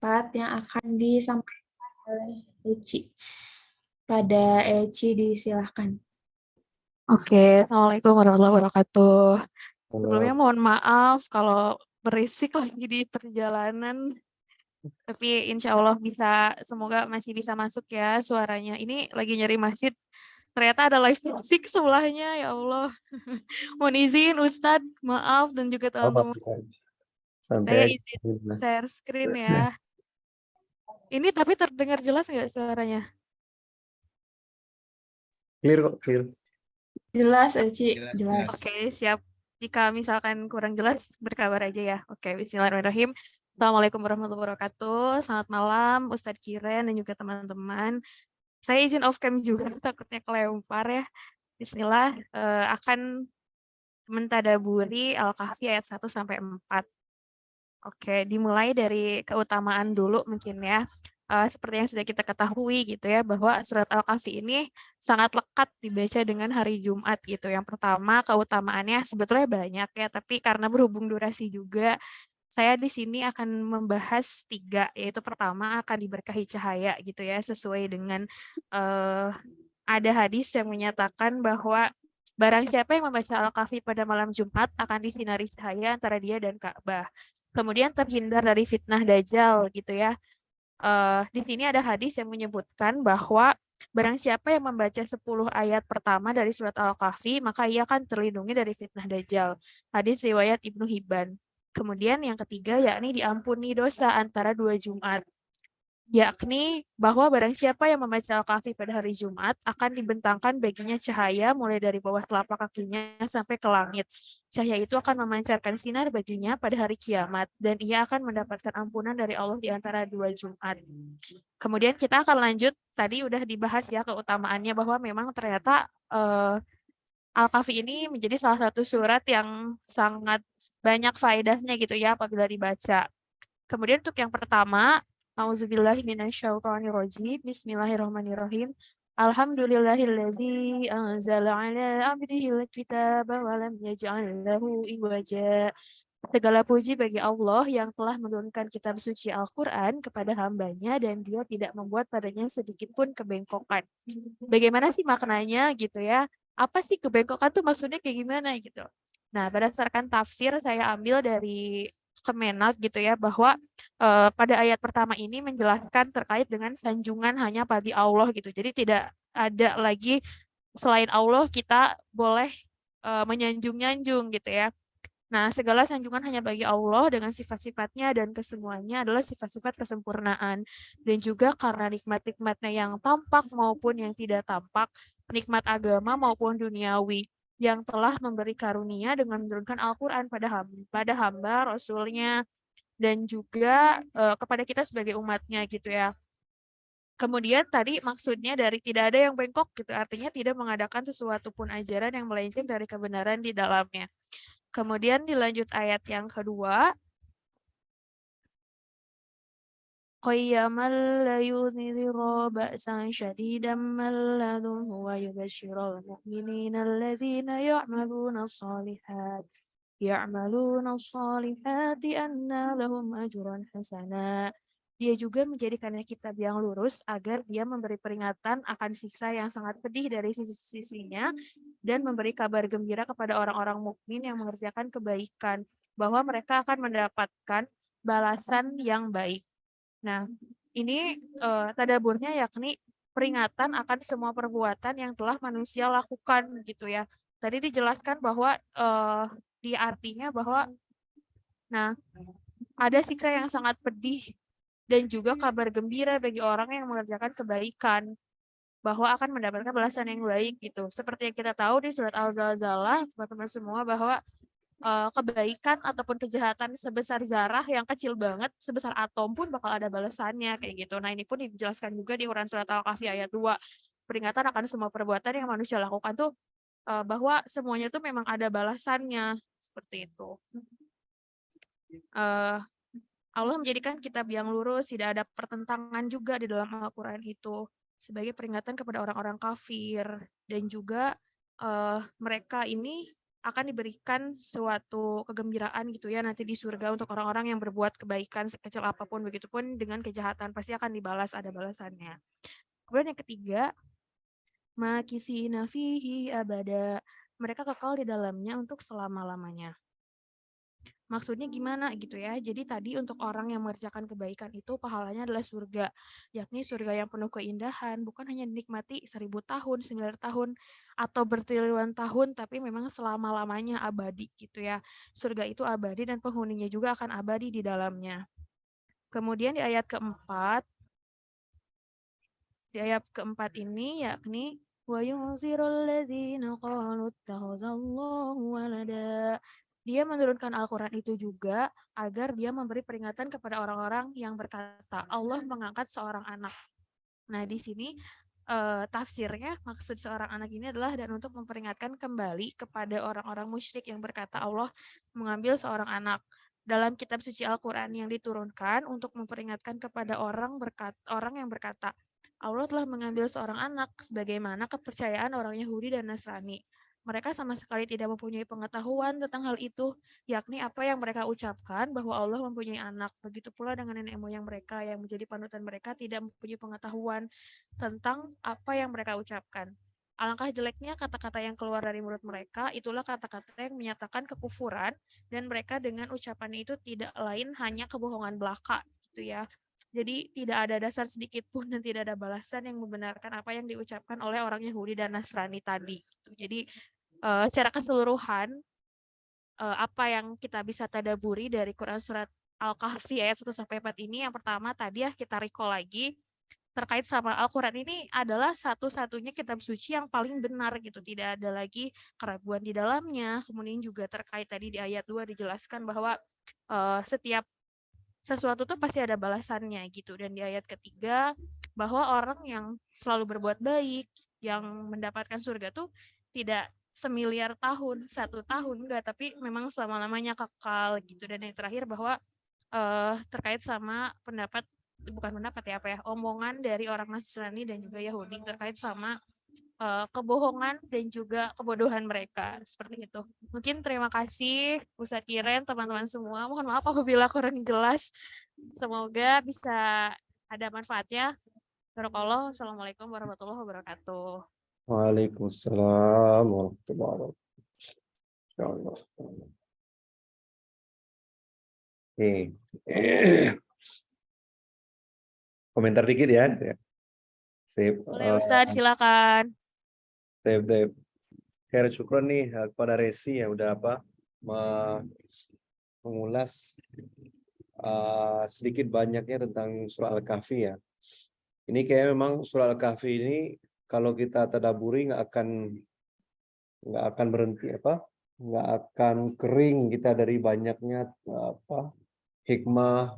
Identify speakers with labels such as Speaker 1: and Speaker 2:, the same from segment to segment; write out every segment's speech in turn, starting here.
Speaker 1: keempat yang akan disampaikan oleh Eci. Pada Eci disilahkan.
Speaker 2: Oke, Assalamualaikum warahmatullahi wabarakatuh. Sebelumnya
Speaker 3: Halo.
Speaker 2: mohon maaf kalau berisik lagi di perjalanan, tapi insya Allah semoga masih bisa masuk ya suaranya. Ini lagi nyari masjid, ternyata ada live musik sebelahnya, ya Allah. Mohon izin Ustadz, maaf, dan juga teman-teman. Saya
Speaker 3: Santai
Speaker 2: izin
Speaker 3: aja.
Speaker 2: share screen ya. Ini tapi terdengar jelas nggak suaranya?
Speaker 3: Clear kok, clear.
Speaker 1: Jelas, Eci. Jelas.
Speaker 2: Oke, siap. Jika misalkan kurang jelas, berkabar aja ya. Oke, bismillahirrahmanirrahim. Assalamualaikum warahmatullahi wabarakatuh. Selamat malam, Ustadz Kiren dan juga teman-teman. Saya izin off cam juga, takutnya kelempar ya. Bismillah, akan mentadaburi Al-Kahfi ayat 1-4. Oke, dimulai dari keutamaan dulu mungkin ya. Seperti yang sudah kita ketahui gitu ya, bahwa surat Al-Kahfi ini sangat lekat dibaca dengan hari Jumat gitu. Yang pertama, keutamaannya sebetulnya banyak ya, tapi karena berhubung durasi juga, saya di sini akan membahas 3, yaitu pertama akan diberkahi cahaya gitu ya, sesuai dengan ada hadis yang menyatakan bahwa barang siapa yang membaca Al-Kahfi pada malam Jumat akan disinari cahaya antara dia dan Ka'bah. Kemudian terhindar dari fitnah Dajjal gitu ya. Di sini ada hadis yang menyebutkan bahwa barang siapa yang membaca 10 ayat pertama dari surat Al-Kahfi, maka ia akan terlindungi dari fitnah Dajjal. Hadis riwayat Ibnu Hibban. Kemudian yang ketiga yakni diampuni dosa antara 2 Jumat. Yakni bahwa barang siapa yang membaca Al-Kahfi pada hari Jumat akan dibentangkan baginya cahaya mulai dari bawah telapak kakinya sampai ke langit. Cahaya itu akan memancarkan sinar baginya pada hari kiamat dan ia akan mendapatkan ampunan dari Allah di antara 2 Jumat. Kemudian kita akan lanjut, tadi udah dibahas ya keutamaannya bahwa memang ternyata Al-Kahfi ini menjadi salah satu surat yang sangat banyak faedahnya gitu ya apabila dibaca. Kemudian untuk yang pertama, Auzubillahi minasyaitonirrajim. Bismillahirrahmanirrahim. Alhamdulillahilladzi anzala ala abdihil kitaba wa lam yaj'al lahu iwaja. Segala puji bagi Allah yang telah menurunkan kitab suci Al-Quran kepada hambanya dan dia tidak membuat padanya sedikit pun kebengkokan. Bagaimana sih maknanya gitu ya? Apa sih kebengkokan tuh maksudnya kayak gimana gitu? Nah, berdasarkan tafsir saya ambil dari Kemenak gitu ya, bahwa pada ayat pertama ini menjelaskan terkait dengan sanjungan hanya bagi Allah gitu. Jadi tidak ada lagi selain Allah kita boleh menyanjung-nyanjung gitu ya. Nah, segala sanjungan hanya bagi Allah dengan sifat-sifatnya dan kesemuanya adalah sifat-sifat kesempurnaan. Dan juga karena nikmat-nikmatnya yang tampak maupun yang tidak tampak, nikmat agama maupun duniawi, yang telah memberi karunia dengan menurunkan Al-Quran pada hamba, Rasulnya, dan juga kepada kita sebagai umatnya gitu ya. Kemudian tadi maksudnya dari tidak ada yang bengkok gitu, artinya tidak mengadakan sesuatu pun ajaran yang melenceng dari kebenaran di dalamnya. Kemudian dilanjut ayat yang kedua. Qayyamal la yudhira ba'san syadidan min ladunhu wa yubashshiral mu'minina alladzina ya'maluna as-salihati anna lahum ajran hasana. Dia juga menjadikannya kitab yang lurus agar dia memberi peringatan akan siksa yang sangat pedih dari sisi-sisinya dan memberi kabar gembira kepada orang-orang mukmin yang mengerjakan kebaikan bahwa mereka akan mendapatkan balasan yang baik. Nah, ini tadaburnya yakni peringatan akan semua perbuatan yang telah manusia lakukan gitu ya. Tadi dijelaskan bahwa di artinya bahwa nah ada siksa yang sangat pedih dan juga kabar gembira bagi orang yang mengerjakan kebaikan bahwa akan mendapatkan balasan yang baik gitu. Seperti yang kita tahu di surat Al-Zalzalah, teman-teman semua, bahwa kebaikan ataupun kejahatan sebesar zarah yang kecil banget, sebesar atom pun bakal ada balasannya kayak gitu. Nah, ini pun dijelaskan juga di Quran surat Al-Kahfi ayat 2. Peringatan akan semua perbuatan yang manusia lakukan tuh bahwa semuanya tuh memang ada balasannya seperti itu. Allah menjadikan kitab yang lurus, tidak ada pertentangan juga di dalam Al-Quran itu sebagai peringatan kepada orang-orang kafir dan juga mereka ini akan diberikan suatu kegembiraan gitu ya nanti di surga untuk orang-orang yang berbuat kebaikan sekecil apapun, begitupun dengan kejahatan pasti akan dibalas, ada balasannya. Kemudian yang ketiga, makisina fihi abada. Mereka kekal di dalamnya untuk selama-lamanya. Maksudnya gimana gitu ya. Jadi tadi untuk orang yang mengerjakan kebaikan itu pahalanya adalah surga, yakni surga yang penuh keindahan, bukan hanya dinikmati 1000 tahun, 9 tahun, atau bertriliunan tahun, tapi memang selama-lamanya abadi gitu ya. Surga itu abadi dan penghuninya juga akan abadi di dalamnya. Kemudian di ayat keempat ini yakni wa yunzirul ladzina qalu ittakhazallahu walada. Dia menurunkan Al-Quran itu juga agar dia memberi peringatan kepada orang-orang yang berkata Allah mengangkat seorang anak. Nah, di sini tafsirnya maksud seorang anak ini adalah dan untuk memperingatkan kembali kepada orang-orang musyrik yang berkata Allah mengambil seorang anak. Dalam kitab suci Al-Quran yang diturunkan untuk memperingatkan kepada orang yang berkata Allah telah mengambil seorang anak sebagaimana kepercayaan orang Yahudi dan Nasrani. Mereka sama sekali tidak mempunyai pengetahuan tentang hal itu, yakni apa yang mereka ucapkan bahwa Allah mempunyai anak. Begitu pula dengan nenek moyang mereka yang menjadi panutan mereka tidak mempunyai pengetahuan tentang apa yang mereka ucapkan. Alangkah jeleknya kata-kata yang keluar dari mulut mereka, itulah kata-kata yang menyatakan kekufuran, dan mereka dengan ucapannya itu tidak lain hanya kebohongan belaka, gitu ya. Jadi tidak ada dasar sedikit pun dan tidak ada balasan yang membenarkan apa yang diucapkan oleh orang Yahudi dan Nasrani tadi. Jadi secara keseluruhan apa yang kita bisa tadaburi dari Quran surat Al-Kahfi ayat 1-4 ini, yang pertama tadi ya kita recall lagi terkait sama Al-Quran ini adalah satu-satunya kitab suci yang paling benar gitu, tidak ada lagi keraguan di dalamnya. Kemudian juga terkait tadi di ayat 2 dijelaskan bahwa setiap sesuatu tuh pasti ada balasannya gitu. Dan di ayat ketiga bahwa orang yang selalu berbuat baik, yang mendapatkan surga tuh tidak semiliar tahun, 1 tahun enggak, tapi memang selama-lamanya kekal gitu. Dan yang terakhir bahwa terkait sama bukan pendapat ya apa ya, omongan dari orang Nasrani dan juga Yahudi terkait sama kebohongan dan juga kebodohan mereka seperti itu. Mungkin terima kasih Ustadz Kiren, teman-teman semua. Mohon maaf apabila kurang jelas. Semoga bisa ada manfaatnya. Barakallah. Assalamualaikum warahmatullahi wabarakatuh.
Speaker 3: Waalaikumsalam warahmatullahi wabarakatuh. Oke. Komentar dikit ya. Sip.
Speaker 2: Boleh Ustadz, silakan.
Speaker 3: Sip. Khair syukron nih kepada Resi yang udah mengulas sedikit banyaknya tentang surah Al-Kahfi ya. Ini kayak memang surah Al-Kahfi ini kalau kita tadaburi nggak akan berhenti nggak akan kering kita dari banyaknya hikmah,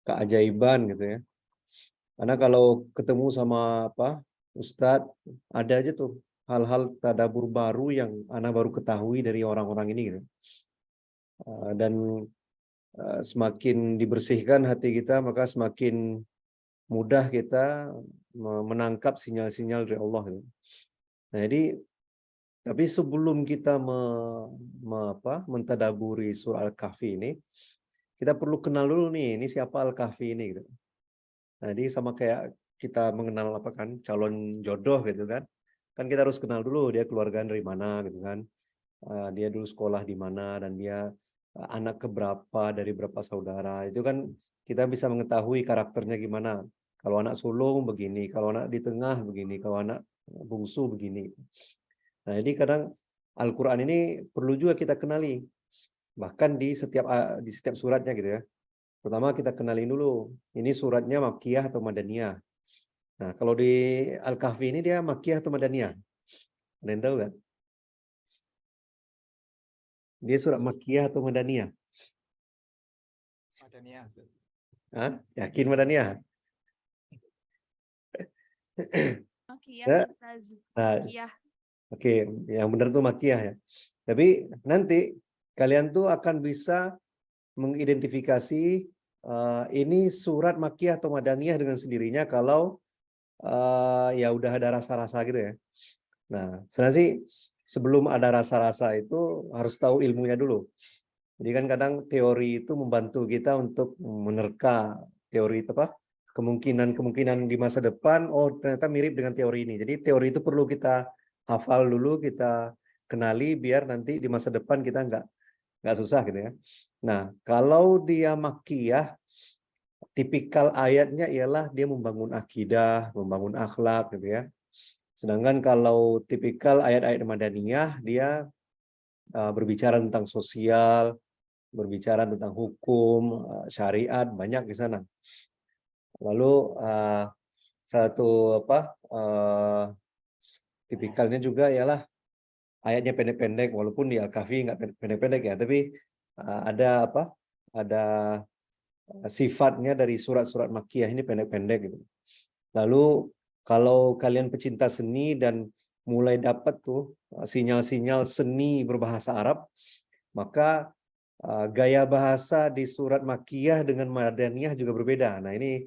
Speaker 3: keajaiban gitu ya. Karena kalau ketemu sama Ustadz, ada aja tuh hal-hal tadabur baru yang anak baru ketahui dari orang-orang ini gitu. Dan semakin dibersihkan hati kita, maka semakin mudah kita menangkap sinyal-sinyal dari Allah gitu. Nah, jadi tapi sebelum kita mentadaburi surah Al-Kahfi ini, kita perlu kenal dulu nih, ini siapa Al-Kahfi ini gitu. Nah, jadi sama kayak kita mengenal calon jodoh gitu kan. Kan kita harus kenal dulu dia keluarga dari mana gitu kan. Dia dulu sekolah di mana dan dia anak keberapa dari berapa saudara. Itu kan kita bisa mengetahui karakternya gimana. Kalau anak sulung begini, kalau anak di tengah begini, kalau anak bungsu begini. Nah, jadi kadang Al-Quran ini perlu juga kita kenali. Bahkan di setiap suratnya gitu ya. Pertama kita kenalin dulu, ini suratnya Makkiyah atau Madaniyah. Nah, kalau di Al-Kahfi ini dia Makkiyah atau Madaniyah? Ada yang tahu kan? Dia surat Makkiyah atau Madaniyah?
Speaker 4: Madaniyah.
Speaker 3: Hah? Yakin Madaniyah?
Speaker 2: Makkiyah, Ustaz.
Speaker 3: Nah,
Speaker 2: Makkiyah.
Speaker 3: Oke, yang benar tuh Makkiyah ya. Tapi nanti kalian tuh akan bisa mengidentifikasi ini surat Makkiyah atau Madaniyah dengan sendirinya kalau ya udah ada rasa-rasa gitu ya. Nah, sebenarnya sih sebelum ada rasa-rasa itu harus tahu ilmunya dulu. Jadi kan kadang teori itu membantu kita untuk menerka teori itu apa? Kemungkinan-kemungkinan di masa depan, oh ternyata mirip dengan teori ini. Jadi teori itu perlu kita hafal dulu, kita kenali biar nanti di masa depan kita nggak susah gitu ya. Nah, kalau dia makiyah, tipikal ayatnya ialah dia membangun akidah, membangun akhlak gitu ya. Sedangkan kalau tipikal ayat-ayat Madaniyah, dia berbicara tentang sosial, berbicara tentang hukum, syariat, banyak di sana. Lalu satu tipikalnya juga ialah ayatnya pendek-pendek, walaupun di Al-Kahfi nggak pendek-pendek ya, tapi ada ada sifatnya dari surat-surat Makkiyah ini pendek-pendek gitu. Lalu kalau kalian pecinta seni dan mulai dapat tuh sinyal-sinyal seni berbahasa Arab, maka gaya bahasa di surat Makkiyah dengan Madaniyah juga berbeda. Nah, ini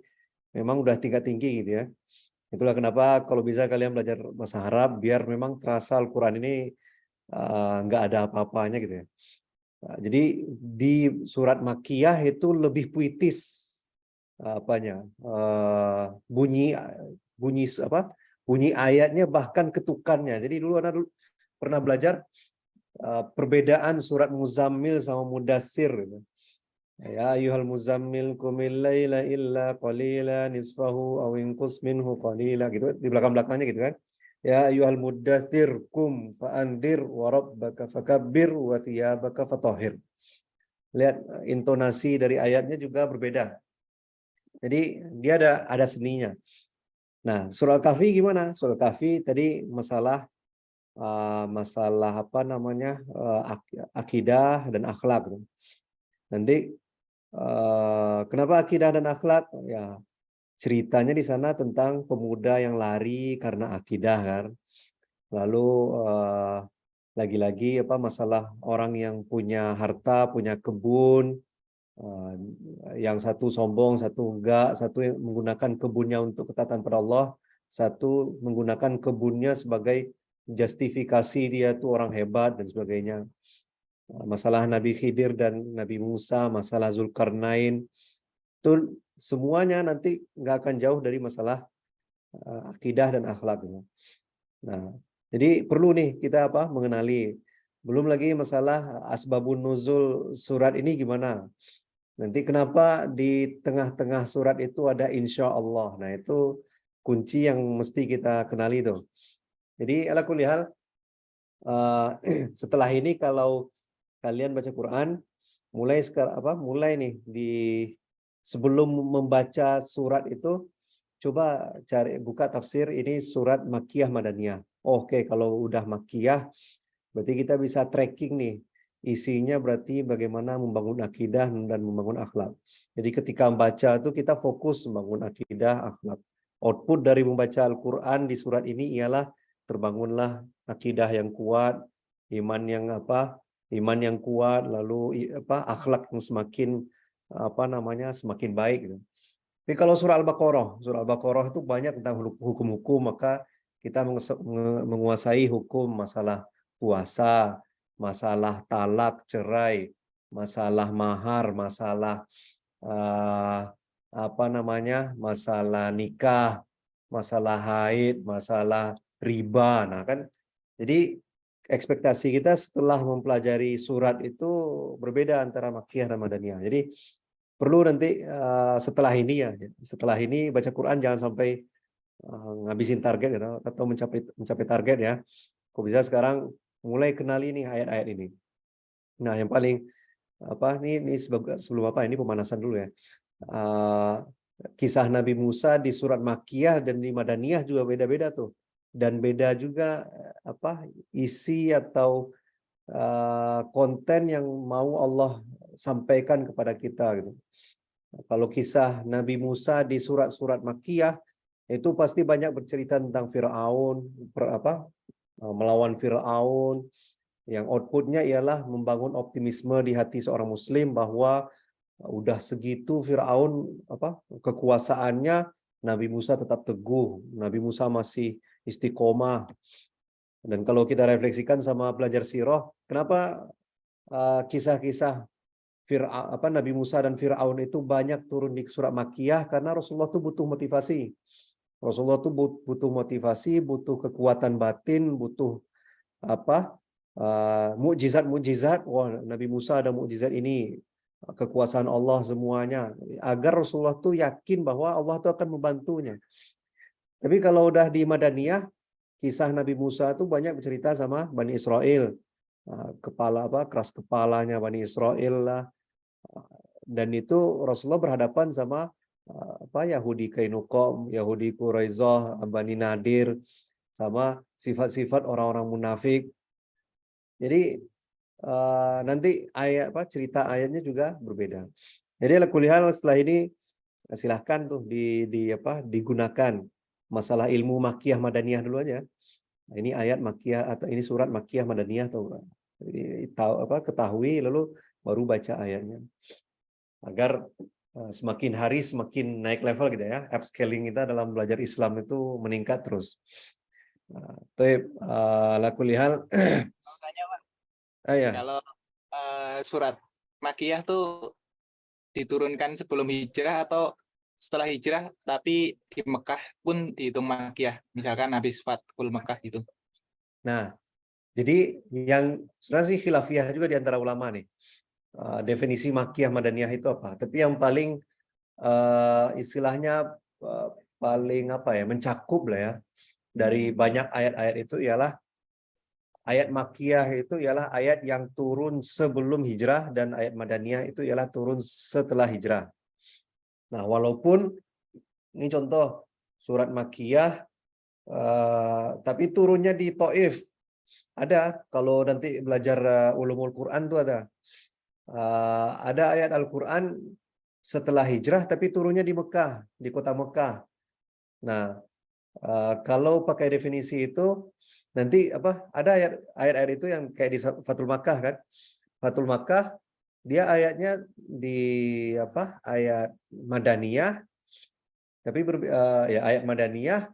Speaker 3: memang udah tingkat tinggi gitu ya. Itulah kenapa kalau bisa kalian belajar bahasa Arab biar memang terasa Al-Quran ini nggak ada apa-apanya gitu ya. Jadi di surat Makkiyah itu lebih puitis bunyi ayatnya, bahkan ketukannya. Jadi dulu anak pernah belajar perbedaan surat Muzammil sama Mudassir gitu. Ya ayyuhal muzammil qumil laila illa qalila nisfahu aw inqus minhu qalila gitu di belakang-belakangnya gitu kan. Ya ayyuhal muddatsir qum fa'andzir wa rabbaka fakabbir wa thiyabaka fatahhir. Lihat intonasi dari ayatnya juga berbeda. Jadi dia ada seninya. Nah, surah Al-Kahfi gimana? Surah Al-Kahfi tadi masalah akidah dan akhlak. Nanti kenapa akidah dan akhlak? Ya, ceritanya di sana tentang pemuda yang lari karena akidah kan. Lalu lagi-lagi masalah orang yang punya harta, punya kebun, yang satu sombong, satu enggak, satu yang menggunakan kebunnya untuk ketaatan pada Allah, satu menggunakan kebunnya sebagai justifikasi dia tuh orang hebat dan sebagainya. Masalah Nabi Khidir dan Nabi Musa, masalah Zulkarnain, itu semuanya nanti nggak akan jauh dari masalah akidah dan akhlak. Nah, jadi perlu nih kita mengenali. Belum lagi masalah asbabun nuzul surat ini gimana. Nanti kenapa di tengah-tengah surat itu ada insya Allah. Nah, itu kunci yang mesti kita kenali tuh. Jadi ala kulli hal, setelah ini kalau kalian baca Quran, mulai nih sebelum membaca surat itu, coba buka tafsir ini surat Makkiyah Madaniyah. Oke, kalau udah Makkiyah, berarti kita bisa tracking nih. Isinya berarti bagaimana membangun akidah dan membangun akhlak. Jadi ketika membaca itu kita fokus membangun akidah, akhlak. Output dari membaca Al-Quran di surat ini ialah terbangunlah akidah yang kuat, iman yang kuat, lalu akhlak yang semakin baik gitu. Tapi kalau surah Al-Baqarah itu banyak tentang hukum-hukum, maka kita menguasai hukum masalah puasa, masalah talak, cerai, masalah mahar, masalah masalah nikah, masalah haid, masalah riba. Nah kan, jadi ekspektasi kita setelah mempelajari surat itu berbeda antara Makkiyah dan Madaniyah. Jadi perlu nanti setelah ini baca Quran jangan sampai ngabisin target atau mencapai target ya. Kok bisa sekarang mulai kenali nih ayat-ayat ini. Nah, yang paling ini sebelum ini pemanasan dulu ya. Kisah Nabi Musa di surat Makkiyah dan di Madaniyah juga beda-beda tuh. Dan beda juga isi atau konten yang mau Allah sampaikan kepada kita gitu. Kalau kisah Nabi Musa di surat-surat Makkiyah itu pasti banyak bercerita tentang Firaun, melawan Firaun, yang outputnya ialah membangun optimisme di hati seorang muslim bahwa udah segitu Firaun kekuasaannya, Nabi Musa tetap teguh, Nabi Musa masih istiqomah. Dan kalau kita refleksikan sama belajar sirah, kenapa kisah-kisah Nabi Musa dan Fir'aun itu banyak turun di surat Makkiyah? Karena Rasulullah tuh butuh motivasi. Rasulullah tuh butuh motivasi, butuh kekuatan batin, butuh mukjizat. Wah, Nabi Musa ada mukjizat ini, kekuasaan Allah semuanya, agar Rasulullah tuh yakin bahwa Allah tuh akan membantunya. Tapi kalau udah di Madaniyah, kisah Nabi Musa tuh banyak bercerita sama Bani Israel, keras kepalanya Bani Israel lah, dan itu Rasulullah berhadapan sama Yahudi Kainuqa, Yahudi Quraizah, Bani Nadir, sama sifat-sifat orang-orang munafik. Jadi nanti cerita ayatnya juga berbeda. Jadi kuliah setelah ini silahkan tuh digunakan masalah ilmu Makkiyah Madaniyah dulu aja. Nah, ini ayat Makkiyah atau ini surat Makkiyah Madaniyah atau ketahui lalu baru baca ayatnya. Agar semakin hari semakin naik level gitu ya. Upscaling kita dalam belajar Islam itu meningkat terus. Ala kulli hal.
Speaker 4: Tanya, Pak.
Speaker 3: Ya.
Speaker 4: Kalau surat Makkiyah tuh diturunkan sebelum hijrah atau setelah hijrah, tapi di Mekah pun dihitung Makkiyah, misalkan habis Fathul Mekah gitu.
Speaker 3: Nah, jadi yang sebenarnya sih khilafiyah juga di antara ulama nih. Definisi Makkiyah Madaniyah itu apa? Tapi yang paling istilahnya paling mencakup lah ya dari banyak ayat-ayat itu ialah ayat Makkiyah itu ialah ayat yang turun sebelum hijrah dan ayat Madaniyah itu ialah turun setelah hijrah. Nah, walaupun ini contoh surat Makkiyah tapi turunnya di Taif. Ada, kalau nanti belajar ulumul Quran tuh ada ayat Al-Quran setelah hijrah tapi turunnya di Mekah, di kota Mekah. Nah, kalau pakai definisi itu nanti ada ayat-ayat itu yang kayak di Fathul Makkah kan. Fathul Makkah dia ayatnya di ayat Madaniyah, tapi ayat Madaniyah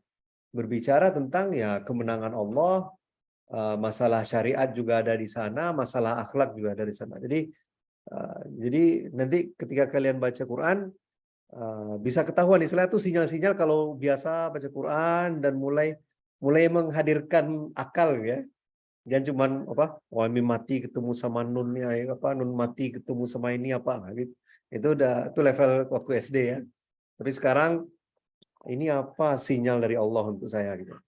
Speaker 3: berbicara tentang ya kemenangan Allah, masalah syariat juga ada di sana, masalah akhlak juga ada di sana. Jadi nanti ketika kalian baca Quran bisa ketahuan istilah itu sinyal-sinyal kalau biasa baca Quran dan mulai menghadirkan akal ya. Jangan cuman mim mati ketemu sama nun nun mati ketemu sama ini gitu. Itu level waktu SD ya. Tapi sekarang ini apa sinyal dari Allah untuk saya gitu.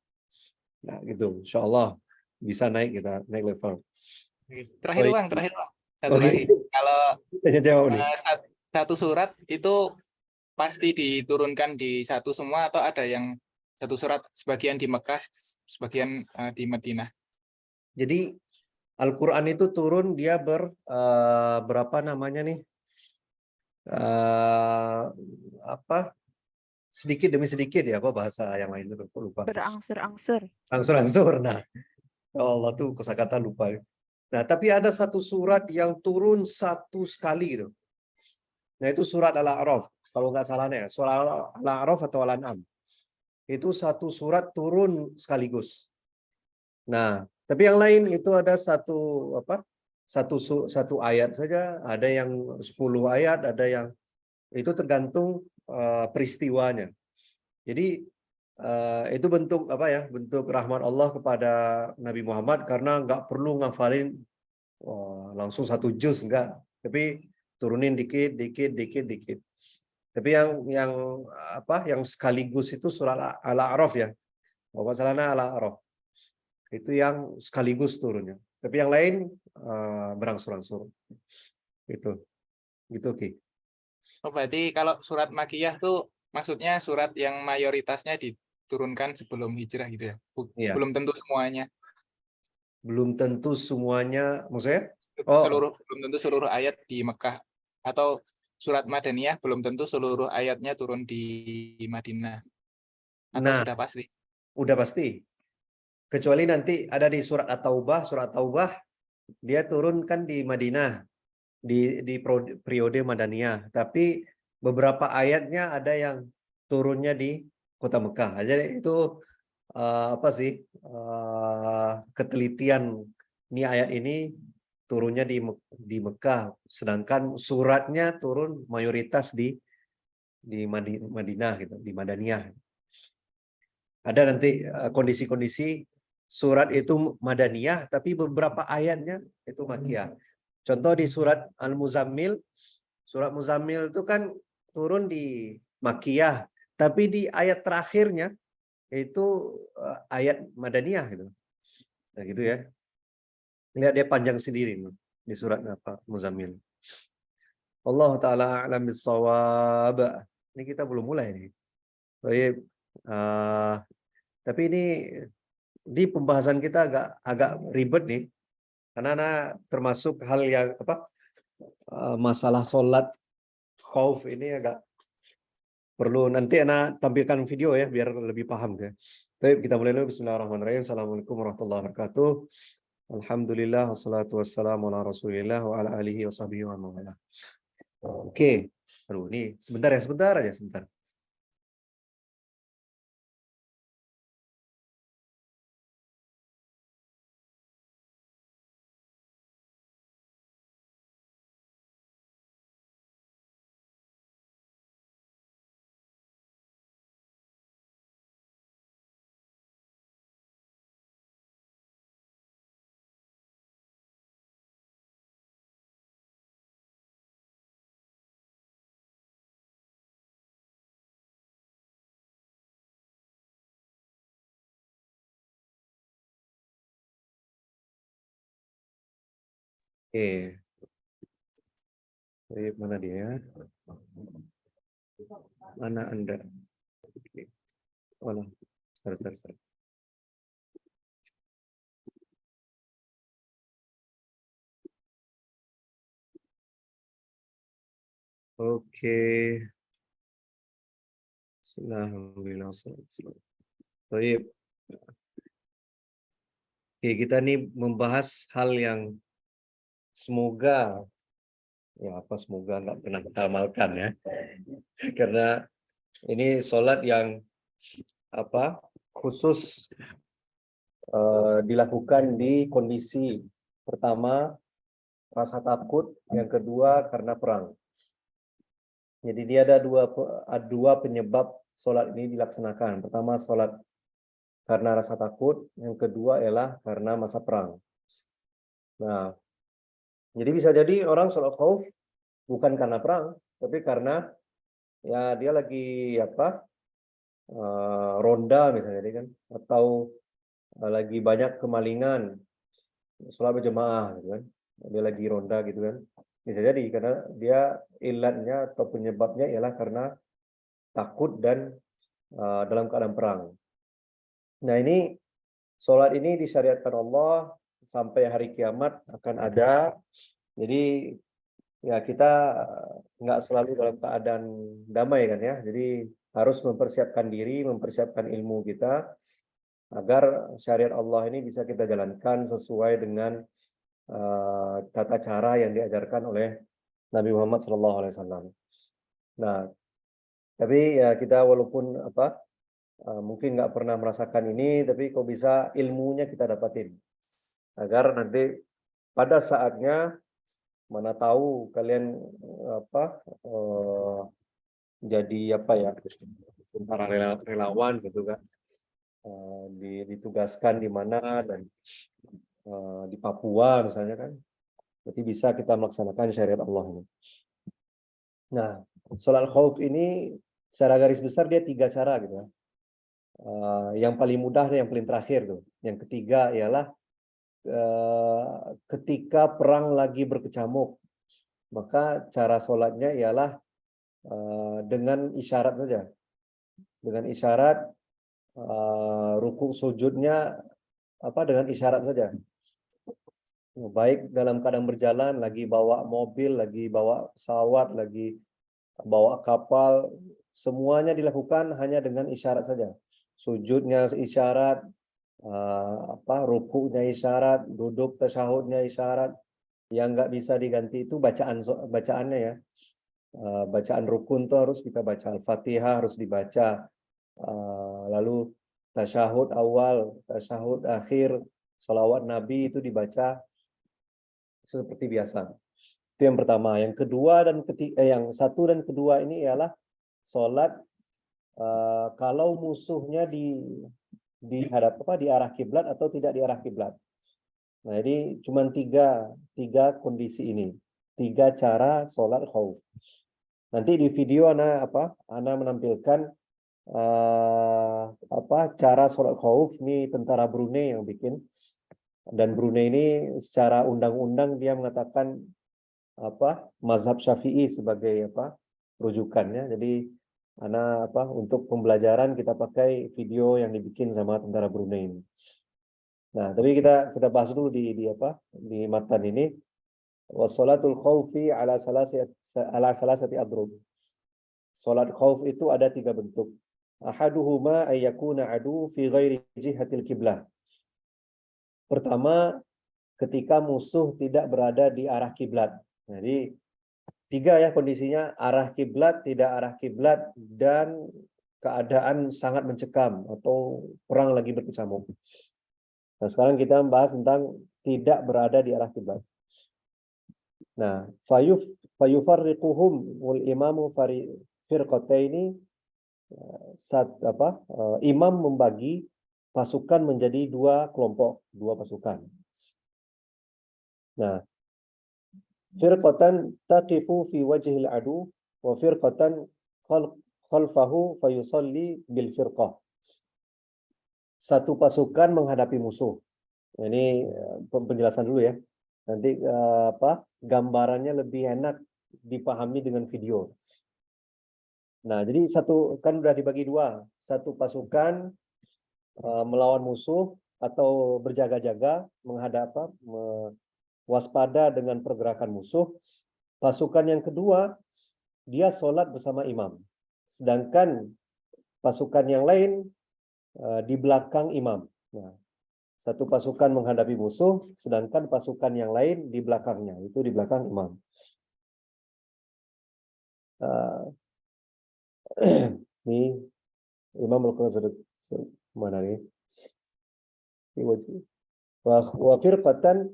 Speaker 3: Nah, gitu. Insyaallah bisa naik level.
Speaker 4: Terakhir Bang. Satu lagi. Kalau satu surat itu pasti diturunkan di satu semua atau ada yang satu surat sebagian di Mekah, sebagian di Madinah?
Speaker 3: Jadi Al-Quran itu turun dia berapa namanya nih? Sedikit demi sedikit ya, bahasa yang lain itu lupa.
Speaker 1: Berangsur-angsur.
Speaker 3: Angsur-angsur. Nah, ya Allah tuh kosakata lupa. Nah, tapi ada satu surat yang turun satu sekali gitu. Nah, itu surat Al-A'raf. Kalau nggak salahnya, surat Al-A'raf atau Al-An'am. Itu satu surat turun sekaligus. Nah, tapi yang lain itu ada satu ayat saja, ada yang 10 ayat, ada yang itu tergantung peristiwanya. Jadi itu bentuk bentuk rahmat Allah kepada Nabi Muhammad karena nggak perlu ngafalin langsung satu juz enggak, tapi turunin dikit. Tapi yang sekaligus itu surah Al-A'raf ya. Bapak salahnya Al-A'raf. Itu yang sekaligus turunnya. Tapi yang lain berangsur-angsur. Gitu Ki.
Speaker 4: Oh, berarti kalau surat Makkiyah tuh maksudnya surat yang mayoritasnya diturunkan sebelum hijrah gitu ya?
Speaker 3: Iya.
Speaker 4: Belum tentu semuanya.
Speaker 3: Belum tentu semuanya, maksudnya?
Speaker 4: Belum tentu seluruh ayat di Mekah. Atau surat Madaniyah belum tentu seluruh ayatnya turun di Madinah. Atau sudah pasti?
Speaker 3: Udah pasti. Kecuali nanti ada di surat At-Taubah dia turun kan di Madinah di periode Madaniyah, tapi beberapa ayatnya ada yang turunnya di kota Mekah. Jadi itu apa sih ketelitian ini ayat ini turunnya di Mekah, sedangkan suratnya turun mayoritas di Madinah gitu, di Madaniyah. Ada nanti kondisi-kondisi surat itu Madaniyah, tapi beberapa ayatnya itu Makkiyah. Contoh di surat Al-Muzammil, surat Muzammil itu kan turun di Makkiyah, tapi di ayat terakhirnya itu ayat Madaniyah gitu. Nah gitu ya. Lihat dia panjang sendiri di surat apa Muzammil. Allah taala a'lam bissawab. Ini kita belum mulai nih. Baik. Tapi ini di pembahasan kita agak ribet nih. Karena termasuk hal yang apa? Masalah sholat khauf ini agak perlu nanti anak tampilkan video ya biar lebih paham ya. Baik, kita mulai dulu. Bismillahirrahmanirrahim. Assalamualaikum warahmatullahi wabarakatuh. Alhamdulillah wassalatu wassalamu ala Rasulillah wa ala alihi washabihi wa man wala. Oke. Aduh, ini sebentar ya, sebentar aja, sebentar. Oke. Baik, mana dia? Mana Anda? Mana? Sebentar. Oke. Alhamdulillah. Baik. Oke, kita nih membahas hal yang semoga nggak pernah kita amalkan ya. Karena ini sholat yang khusus dilakukan di kondisi pertama rasa takut, yang kedua karena perang. Jadi dia ada dua penyebab sholat ini dilaksanakan. Pertama sholat karena rasa takut, yang kedua ialah karena masa perang. Nah, jadi bisa jadi orang sholat khauf bukan karena perang, tapi karena ya dia lagi ronda misalnya kan, atau lagi banyak kemalingan, sholat berjemaah gitu kan, dia lagi ronda gitu kan, bisa jadi karena dia ilatnya atau penyebabnya ialah karena takut dan dalam keadaan perang. Nah ini sholat ini disyariatkan Allah sampai hari kiamat akan ada. Jadi ya kita nggak selalu dalam keadaan damai kan ya. Jadi harus mempersiapkan diri, mempersiapkan ilmu kita agar syariat Allah ini bisa kita jalankan sesuai dengan tata cara yang diajarkan oleh Nabi Muhammad SAW. Nah, tapi ya kita walaupun mungkin nggak pernah merasakan ini, tapi kok bisa ilmunya kita dapatin agar nanti pada saatnya mana tahu kalian jadi tentara relawan gitu kan, ditugaskan di mana dan di Papua misalnya kan, jadi bisa kita melaksanakan syariat Allah ini. Nah, sholat khauf ini secara garis besar dia 3 cara gitu ya. Yang paling mudah dan yang paling terakhir tuh. Yang ketiga ialah ketika perang lagi berkecamuk, maka cara sholatnya ialah dengan isyarat saja. Dengan isyarat, rukuk sujudnya dengan isyarat saja. Baik dalam keadaan berjalan, lagi bawa mobil, lagi bawa pesawat, lagi bawa kapal, semuanya dilakukan hanya dengan isyarat saja. Sujudnya isyarat, rukuknya isyarat, duduk tasyahudnya isyarat. Yang nggak bisa diganti itu bacaannya ya. Bacaan rukun tuh harus kita baca Al-Fatihah, harus dibaca. Lalu tasyahud awal, tasyahud akhir, salawat Nabi itu dibaca seperti biasa. Itu yang pertama. Yang kedua dan ketiga, yang satu dan kedua ini ialah sholat kalau musuhnya di arah kiblat atau tidak di arah kiblat. Nah, ini cuma tiga kondisi ini, 3 cara sholat khauf. Nanti di video Ana menampilkan cara sholat khauf. Ini tentara Brunei yang bikin, dan Brunei ini secara undang-undang dia mengatakan mazhab Syafi'i sebagai rujukannya. Jadi Ana untuk pembelajaran kita pakai video yang dibikin sama tentara Brunei ini. Nah, tapi kita bahas dulu di matan ini. Wassalatul khaufi ala salasati adrub. Salat khauf itu ada 3 bentuk. Ahaduhuma ayyakuna adu fi ghairi jihatil kiblah. Pertama, ketika musuh tidak berada di arah kiblat. Jadi 3 ya kondisinya: arah kiblat, tidak arah kiblat, dan keadaan sangat mencekam atau perang lagi berkecamuk. Nah, sekarang kita membahas tentang tidak berada di arah kiblat. Nah, fayufarriquhum wal imamu firqataini. Imam membagi pasukan menjadi 2 kelompok, 2 pasukan. Nah, firqatan taqifu fi wajhil adu wa firqatan khalfahu fayusalli bil firqah. Satu pasukan menghadapi musuh. Ini penjelasan dulu ya. Nanti gambarannya lebih enak dipahami dengan video. Nah, jadi satu kan udah dibagi 2. Satu pasukan melawan musuh atau berjaga-jaga waspada dengan pergerakan musuh. Pasukan yang kedua, dia sholat bersama imam. Sedangkan pasukan yang lain di belakang imam. Nah, satu pasukan menghadapi musuh, sedangkan pasukan yang lain di belakangnya, itu di belakang imam. Ini imam mana nih? Wa firqatan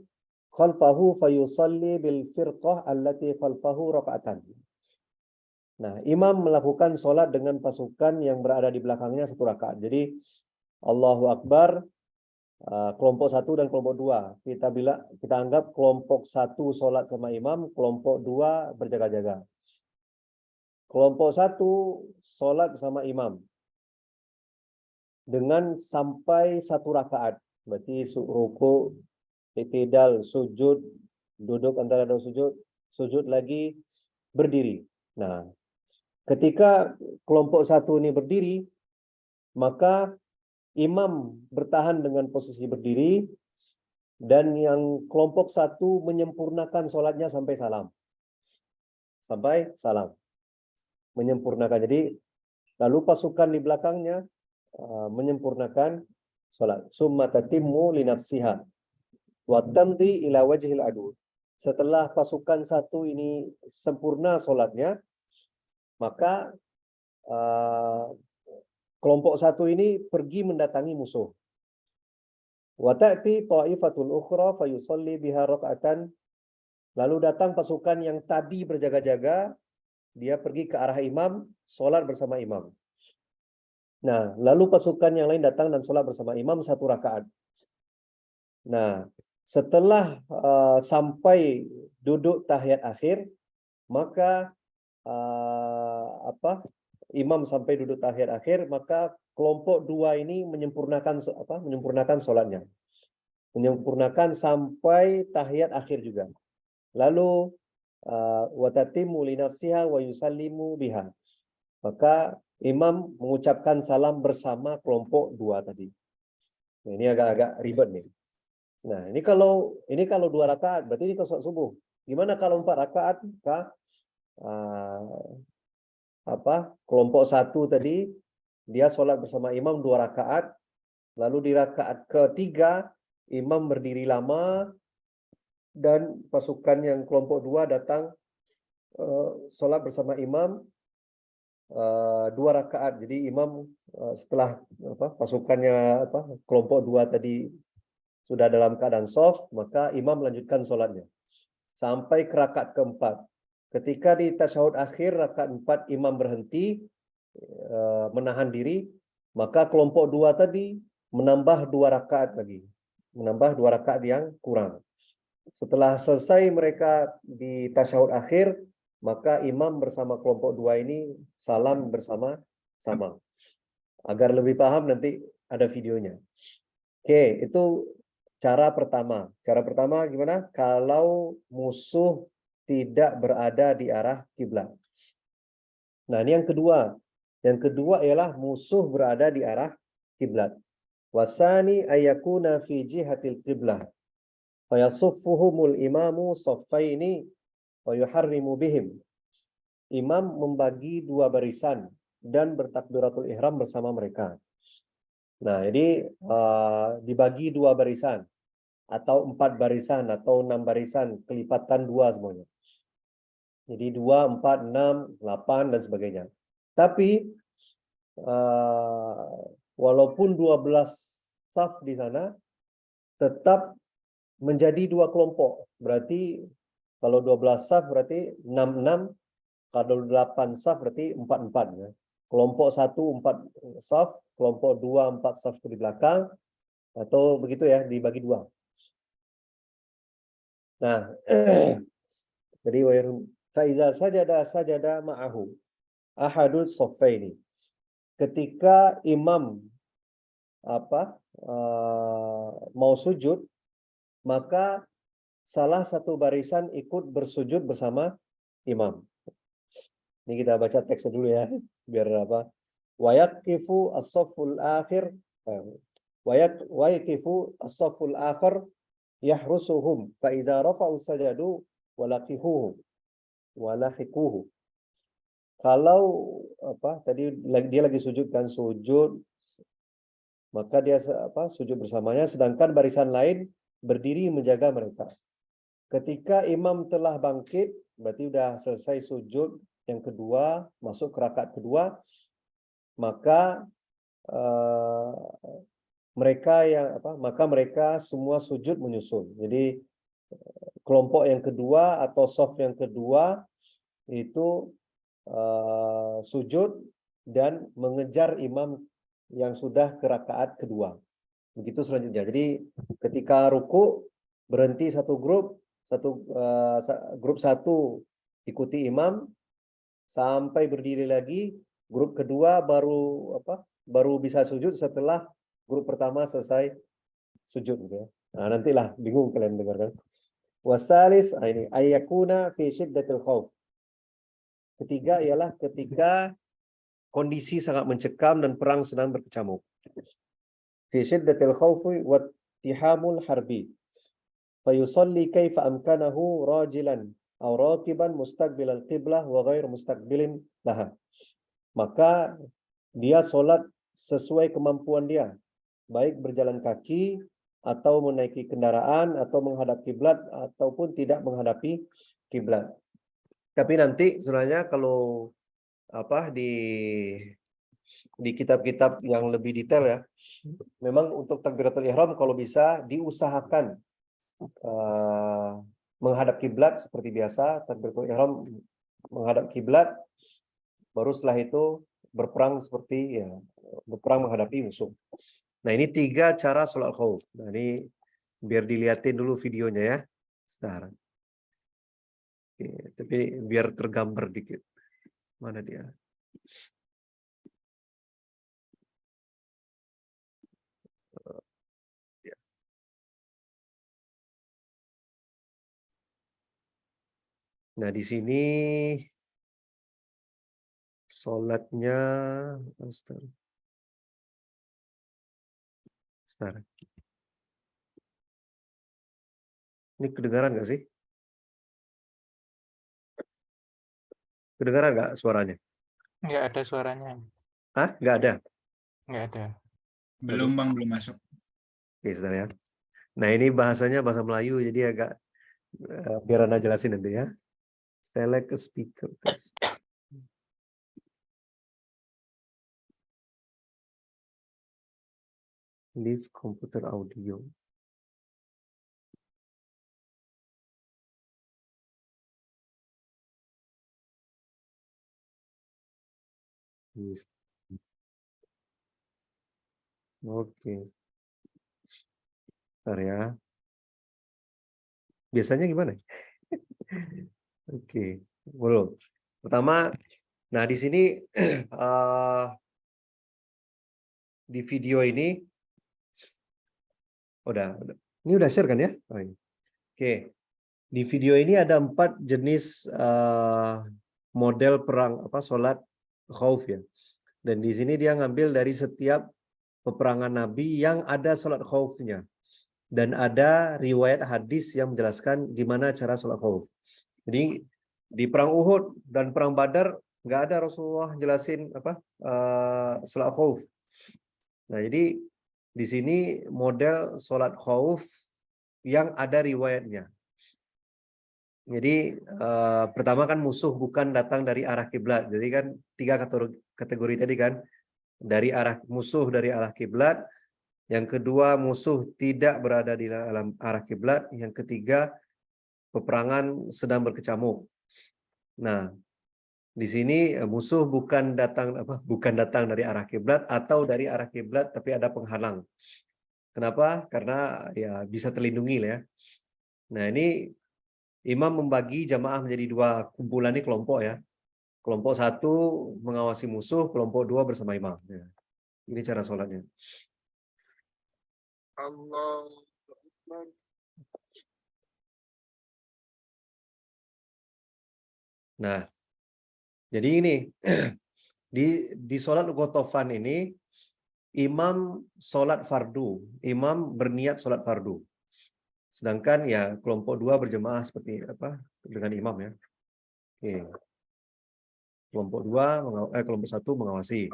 Speaker 3: khalfahu fayusalli bil firqah allati khalfahu raka'atan. Nah, imam melakukan sholat dengan pasukan yang berada di belakangnya 1 rakaat. Jadi Allahu Akbar, kelompok 1 dan kelompok 2. Kita anggap kelompok 1 sholat sama imam, kelompok 2 berjaga-jaga. Kelompok 1 sholat sama imam dengan sampai 1 rakaat. Berarti ruku, i'tidal, sujud, duduk antara 2 sujud, sujud lagi, berdiri. Nah, ketika kelompok 1 ini berdiri, maka imam bertahan dengan posisi berdiri, dan yang kelompok 1 menyempurnakan sholatnya sampai salam. Sampai salam. Menyempurnakan. Jadi, lalu pasukan di belakangnya menyempurnakan sholat. Summa tatimmu li nafsiha wa tamdi ila wajhil adu. Setelah pasukan 1 ini sempurna sholatnya, maka kelompok 1 ini pergi mendatangi musuh. Wa ta'ti ta'ifatul ukhra fayusalli biha raka'atan. Lalu datang pasukan yang tadi berjaga-jaga, dia pergi ke arah imam, sholat bersama imam. Nah, lalu pasukan yang lain datang dan sholat bersama imam 1 rakaat. Nah, setelah sampai duduk tahiyat akhir, maka imam sampai duduk tahiyat akhir, maka kelompok 2 ini menyempurnakan sholatnya. Menyempurnakan sampai tahiyat akhir juga. Lalu wa tatimmu li nafsiha wa yusallimu biha. Maka imam mengucapkan salam bersama kelompok 2 tadi. Nah, ini agak ribet nih. Nah, ini kalau 2 rakaat, berarti ini sholat subuh. Gimana kalau 4 rakaat? Kelompok 1 tadi dia sholat bersama imam 2 rakaat, lalu di rakaat ketiga imam berdiri lama dan pasukan yang kelompok 2 datang sholat bersama imam 2 rakaat. Jadi imam setelah pasukannya kelompok 2 tadi sudah dalam keadaan soft, maka imam melanjutkan sholatnya sampai ke rakaat keempat. Ketika di tasyahud akhir rakaat 4 imam berhenti menahan diri, maka kelompok 2 tadi menambah 2 rakaat lagi, menambah 2 rakaat yang kurang. Setelah selesai mereka di tasyahud akhir, maka imam bersama kelompok 2 ini salam bersama-sama. Agar lebih paham nanti ada videonya. Oke, itu cara pertama. Cara pertama gimana? Kalau musuh tidak berada di arah kiblat. Nah, ini yang kedua. Yang kedua ialah musuh berada di arah kiblat. Wasani ayakuna fi jihatil qiblah. Fayasuffuhumul imamu saffaini wa yuharrimu bihim. Imam membagi 2 barisan dan bertakbiratul ihram bersama mereka. Nah, jadi dibagi 2 barisan atau 4 barisan atau 6 barisan, kelipatan 2 semuanya. Jadi 2, 4, 6, 8 dan sebagainya. Tapi walaupun 12 saf di sana, tetap menjadi 2 kelompok. Berarti kalau 12 saf berarti 6, kalau 8 saf berarti 4. Ya. Kelompok 1 4 saf, kelompok 2 4 saf di belakang, atau begitu ya, dibagi 2. Nah, jadi faiza sajada ma'ahu ahadul saffaini. Ketika imam mau sujud, maka salah satu barisan ikut bersujud bersama imam. Ini kita baca teksnya dulu ya, biar wa yaqifu as-safful akhir wa yaqifu as-safful akhir yahrusuhum fa idza rafa'u sajadu walaqihuhu. Kalau tadi dia lagi sujud kan, maka dia sujud bersamanya, sedangkan barisan lain berdiri menjaga mereka. Ketika imam telah bangkit, berarti sudah selesai sujud yang kedua, masuk ke rakaat kedua, maka mereka semua sujud menyusul. Jadi kelompok yang kedua atau shaf yang kedua itu sujud dan mengejar imam yang sudah ke rakaat kedua. Begitu selanjutnya. Jadi ketika ruku berhenti satu grup, grup 1 ikuti imam sampai berdiri lagi, grup kedua baru bisa sujud setelah grup pertama selesai sujud gitu ya. Nah, nantilah bingung kalian dengarkan. Wasalis ini ayakuna fi syiddatil khauf. Ketiga ialah ketika kondisi sangat mencekam dan perang sedang berkecamuk. Fi syiddatil khaufi wa tihamul harbi. Fayusalli kaifa amkanahu rajilan aw raqiban mustaqbilal qiblah wa ghair mustaqbilin laha. Maka dia sholat sesuai kemampuan dia, baik berjalan kaki atau menaiki kendaraan atau menghadap kiblat ataupun tidak menghadapi kiblat. Tapi nanti sebenarnya kalau di kitab-kitab yang lebih detail ya, memang untuk takbiratul ihram kalau bisa diusahakan menghadap kiblat seperti biasa, takbiratul ihram menghadap kiblat, baru setelah itu berperang seperti berperang menghadapi musuh. Nah, ini 3 cara sholat khauf. Nah, ini biar dilihatin dulu videonya ya. Sebentar. Oke, tapi biar tergambar dikit. Mana dia? Nah, di sini sholatnya, sebentar. Ini kedengaran nggak sih? Kedengaran nggak suaranya?
Speaker 4: Nggak ada suaranya.
Speaker 3: Hah? Nggak ada?
Speaker 4: Nggak ada.
Speaker 5: Belum Bang, belum masuk.
Speaker 3: Oke, sebentar ya. Nah, ini bahasanya bahasa Melayu, jadi agak biar Anda jelasin nanti ya. Select a speaker. Leave computer audio. Yes. Oke. Bentar ya. Biasanya gimana? Oke, belum. Pertama, nah di sini di video ini ini udah share kan ya? Oh, iya. Oke, di video ini ada 4 jenis model perang sholat khauf ya. Dan di sini dia ngambil dari setiap peperangan Nabi yang ada sholat khaufnya. Dan ada riwayat hadis yang menjelaskan gimana cara sholat khauf. Jadi di perang Uhud dan perang Badar nggak ada Rasulullah jelasin sholat khauf. Nah, jadi di sini model sholat khauf yang ada riwayatnya. Jadi pertama kan musuh bukan datang dari arah kiblat. Jadi kan 3 kategori tadi kan, dari musuh dari arah kiblat. Yang kedua, musuh tidak berada di dalam arah kiblat. Yang ketiga, peperangan sedang berkecamuk. Nah, di sini musuh bukan datang dari arah kiblat atau dari arah kiblat tapi ada penghalang. Kenapa? Karena ya bisa terlindungi lah ya. Nah, ini imam membagi jamaah menjadi 2 kumpulan ini kelompok ya. Kelompok 1 mengawasi musuh, kelompok 2 bersama imam. Ya. Ini cara sholatnya. Allah. Nah, jadi ini di sholat Ghatafan ini imam sholat fardu, imam berniat sholat fardu. Sedangkan ya kelompok 2 berjemaah seperti dengan imam ya. Oke. Kelompok 1 mengawasi.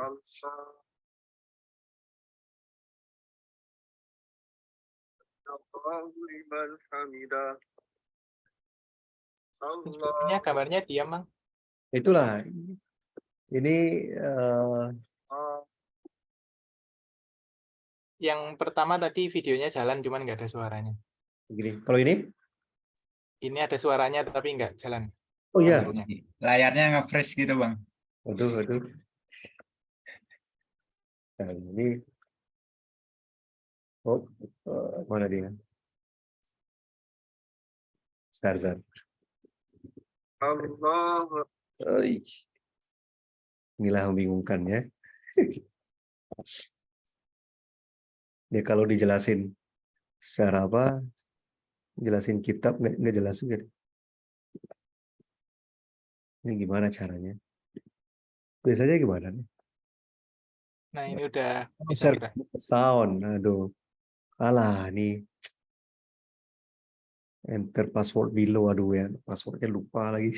Speaker 4: Sepertinya gambarnya diam, Bang.
Speaker 3: Itulah. Ini
Speaker 4: yang pertama tadi videonya jalan cuman nggak ada suaranya.
Speaker 3: Begini. Kalau ini?
Speaker 4: Ini ada suaranya tapi nggak jalan.
Speaker 3: Oh iya.
Speaker 5: Layarnya nge-freeze gitu, Bang.
Speaker 3: Waduh. Nah, ini. Oh, mana dia? Starzan. Allah. Inilah membingungkan ya. Dia kalau dijelasin secara jelasin kitab nggak jelas juga. Ini gimana caranya? Biasanya gimana nih?
Speaker 4: Nah, ini udah bisa kira.
Speaker 3: Sound, aduh. Alah, nih. Enter password below, aduh ya. Passwordnya lupa lagi.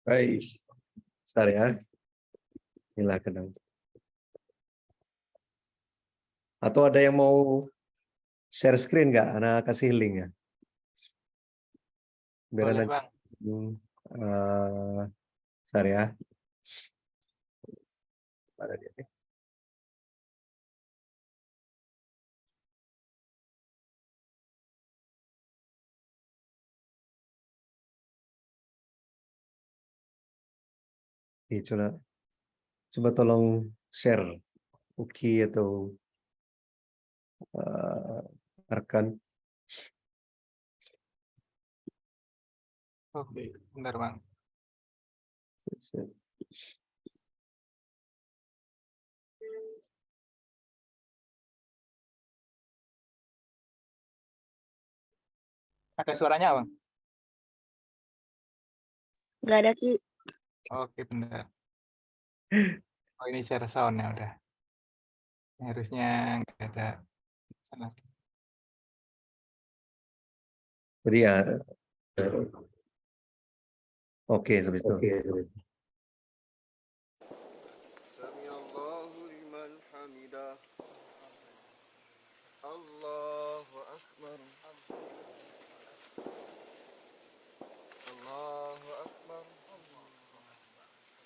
Speaker 3: Baik. Bentar ya. Inilah kenang. Atau ada yang mau share screen nggak? Anak kasih link ya. Biar
Speaker 4: Boleh,
Speaker 3: anak.
Speaker 4: Bang.
Speaker 3: Bentar ya. Ada dia nih. Coba tolong share Uki atau Arkan.
Speaker 4: Oke, bentar, Bang. Ada suaranya, Bang?
Speaker 6: Nggak ada, Ki.
Speaker 4: Oke, bentar. Oh, ini share sound-nya udah. Harusnya nggak ada salah.
Speaker 3: Jadi ya. Oke, habis itu. Allahu liman hamidah.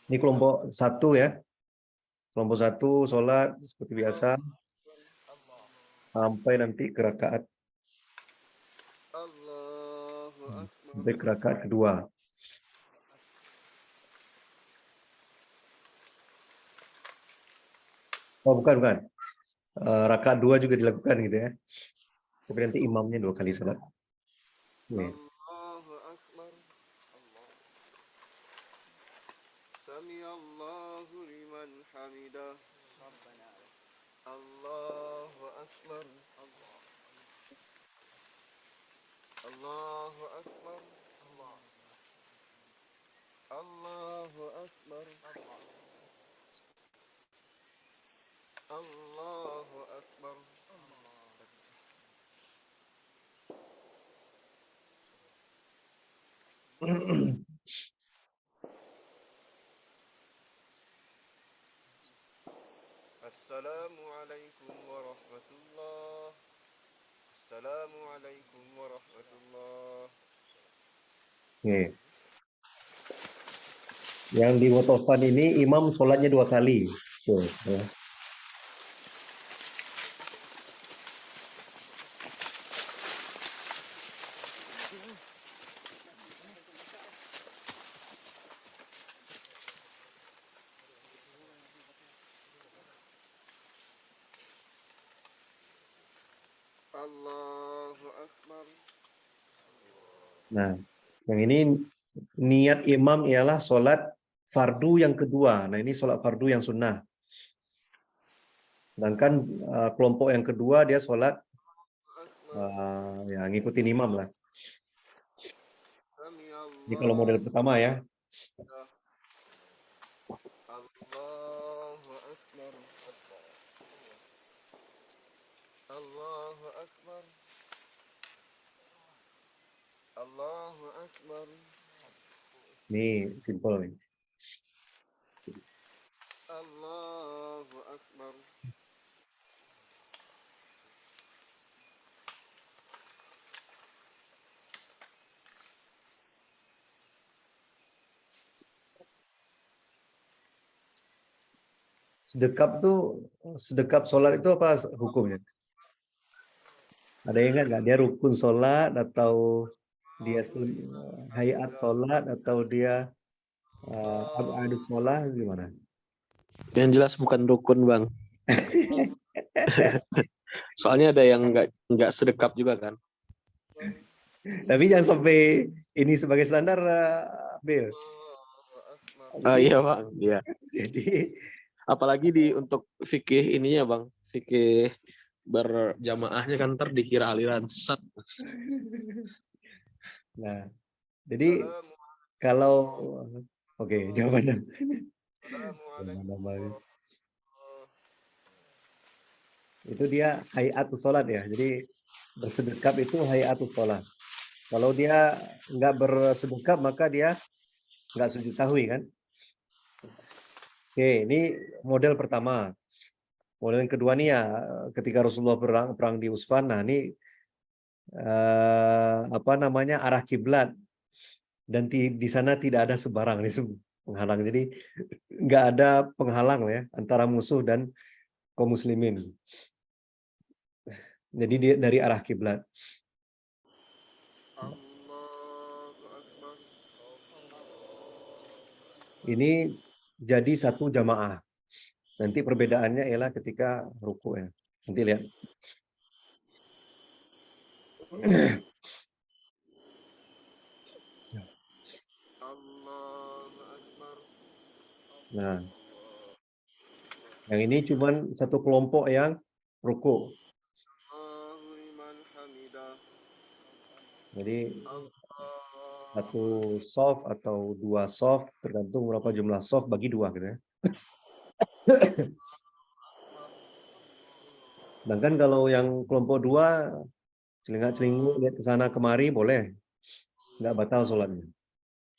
Speaker 3: Ini kelompok satu ya. Kelompok satu sholat seperti biasa sampai nanti ke rakaat sampai ke rakaat kedua. Oh bukan. Rakaat 2 juga dilakukan gitu ya. Tapi nanti imamnya 2 kali sholat. Nih.
Speaker 6: Allahu Akbar. Sami Allahu liman hamidah. Allahu Akbar. Allahu Akbar. Allahu Akbar. Allahu Akbar. Assalamualaikum warahmatullah. Assalamualaikum warahmatullah.
Speaker 3: Nih. Yang di Wotofan ini imam sholatnya 2 kali. Tuh, ya.
Speaker 6: Allahu Akbar.
Speaker 3: Nah, yang ini niat imam ialah sholat fardu yang kedua. Nah, ini sholat fardu yang sunnah. Sedangkan kelompok yang kedua dia sholat ya ngikutin imam lah.
Speaker 6: Sami
Speaker 3: Ini kalau model pertama ya.
Speaker 6: Allahu Akbar. Allahu Akbar. Allahu Akbar.
Speaker 3: Ini simple nih.
Speaker 6: Allahu Akbar.
Speaker 3: Sedekap sholat itu apa hukumnya? Ada yang ingat nggak dia rukun sholat atau dia hayat sholat atau dia abadus sholat gimana?
Speaker 7: Yang jelas bukan rukun, Bang. Soalnya ada yang nggak sedekap juga kan.
Speaker 3: Tapi jangan sampai ini sebagai standar, Bill.
Speaker 7: Iya, Bang. Iya.
Speaker 3: Jadi
Speaker 7: Apalagi untuk fikih ininya, Bang. Fikih berjamaahnya kan ntar dikira aliran sesat.
Speaker 3: nah, jadi kalau oke, jawaban itu dia hayatus sholat ya. Jadi bersedekap itu hayatus sholat. Kalau dia nggak bersedekap maka dia nggak sujud sahwi kan. Oke, ini model pertama. Model yang kedua nih ya, ketika Rasulullah perang di Usfan, nah ini arah kiblat dan di sana tidak ada sebarang nih penghalang. Jadi nggak ada penghalang ya antara musuh dan kaum muslimin. Jadi dia dari arah kiblat.
Speaker 6: Allahu Akbar.
Speaker 3: Ini jadi satu jamaah. Nanti perbedaannya ialah ketika ruku ya. Nanti lihat.
Speaker 6: Allahu Akbar.
Speaker 3: Nah, yang ini cuman satu kelompok yang ruku.
Speaker 6: Allahu liman hamidah.
Speaker 3: Jadi
Speaker 6: Allahu
Speaker 3: satu soft atau 2 soft tergantung berapa jumlah soft bagi 2 gitu ya. Sedangkan kalau yang kelompok 2 celingak-celinguk lihat ke sana kemari boleh, nggak batal sholatnya,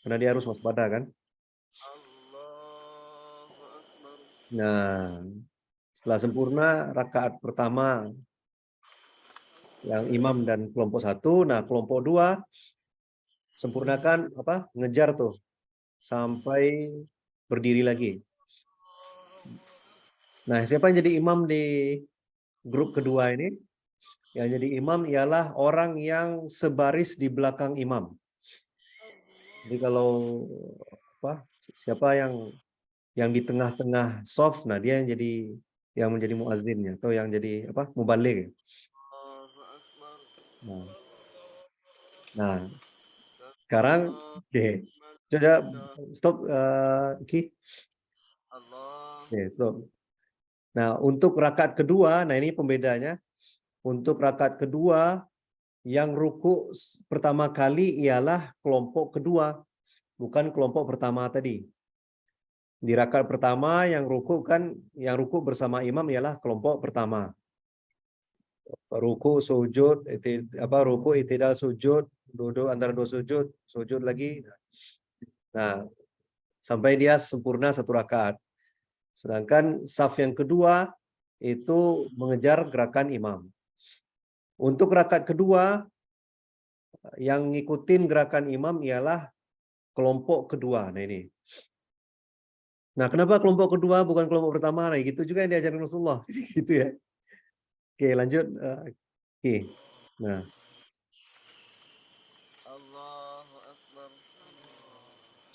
Speaker 3: karena dia harus waspada kan.
Speaker 6: Allahu Akbar.
Speaker 3: Nah, setelah sempurna rakaat pertama yang imam dan kelompok 1, nah kelompok 2 sempurnakan ngejar tuh sampai berdiri lagi. Nah, siapa yang jadi imam di grup kedua ini? Yang jadi imam ialah orang yang sebaris di belakang imam. Jadi kalau siapa yang di tengah-tengah soft, nah dia yang menjadi muazzinnya atau yang jadi mubaligh. Nah, sekarang coba stop Ki. Stop. Nah, untuk rakaat kedua, nah ini pembedanya. Untuk rakaat kedua, yang ruku pertama kali ialah kelompok kedua, bukan kelompok pertama tadi. Di rakaat pertama yang ruku bersama imam ialah kelompok pertama. Ruku, sujud, ruku, i'tidal, sujud, duduk antara dua sujud, sujud lagi. Nah, sampai dia sempurna satu rakaat. Sedangkan saf yang kedua itu mengejar gerakan imam. Untuk rakaat kedua, yang ngikutin gerakan imam ialah kelompok kedua. Nah ini. Nah, kenapa kelompok kedua bukan kelompok pertama? Nah, gitu juga yang diajarin Rasulullah. Gitu ya. Oke, lanjut. Oke. Nah.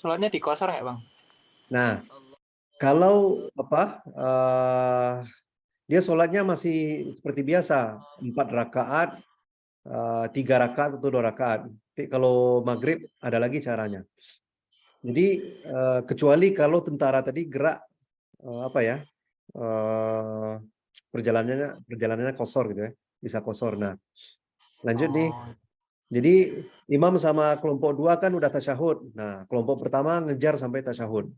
Speaker 4: Sholatnya dikosor nggak, Bang?
Speaker 3: Nah, kalau dia sholatnya masih seperti biasa, 4 rakaat, 3 rakaat atau 2 rakaat. Kalau maghrib ada lagi caranya. Jadi kecuali kalau tentara tadi gerak perjalanannya kosor gitu ya, bisa kosor. Nah, lanjut nih. Jadi imam sama kelompok 2 kan udah tasyahud. Nah, kelompok pertama ngejar sampai tasyahud.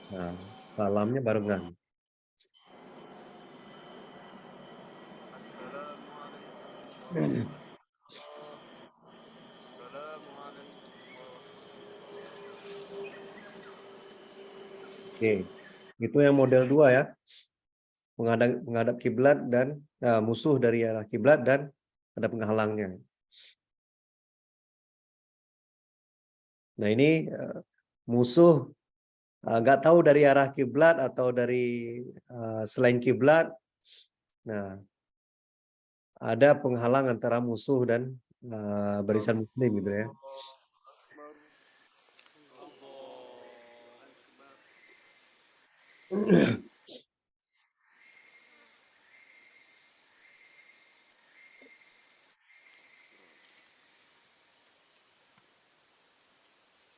Speaker 3: Nah, salamnya barengan. Oke, itu yang model 2 ya. Menghadap kiblat dan musuh dari arah kiblat dan ada penghalangnya. Nah, ini musuh nggak tahu dari arah kiblat atau dari selain kiblat. Nah, ada penghalang antara musuh dan barisan muslim gitu ya.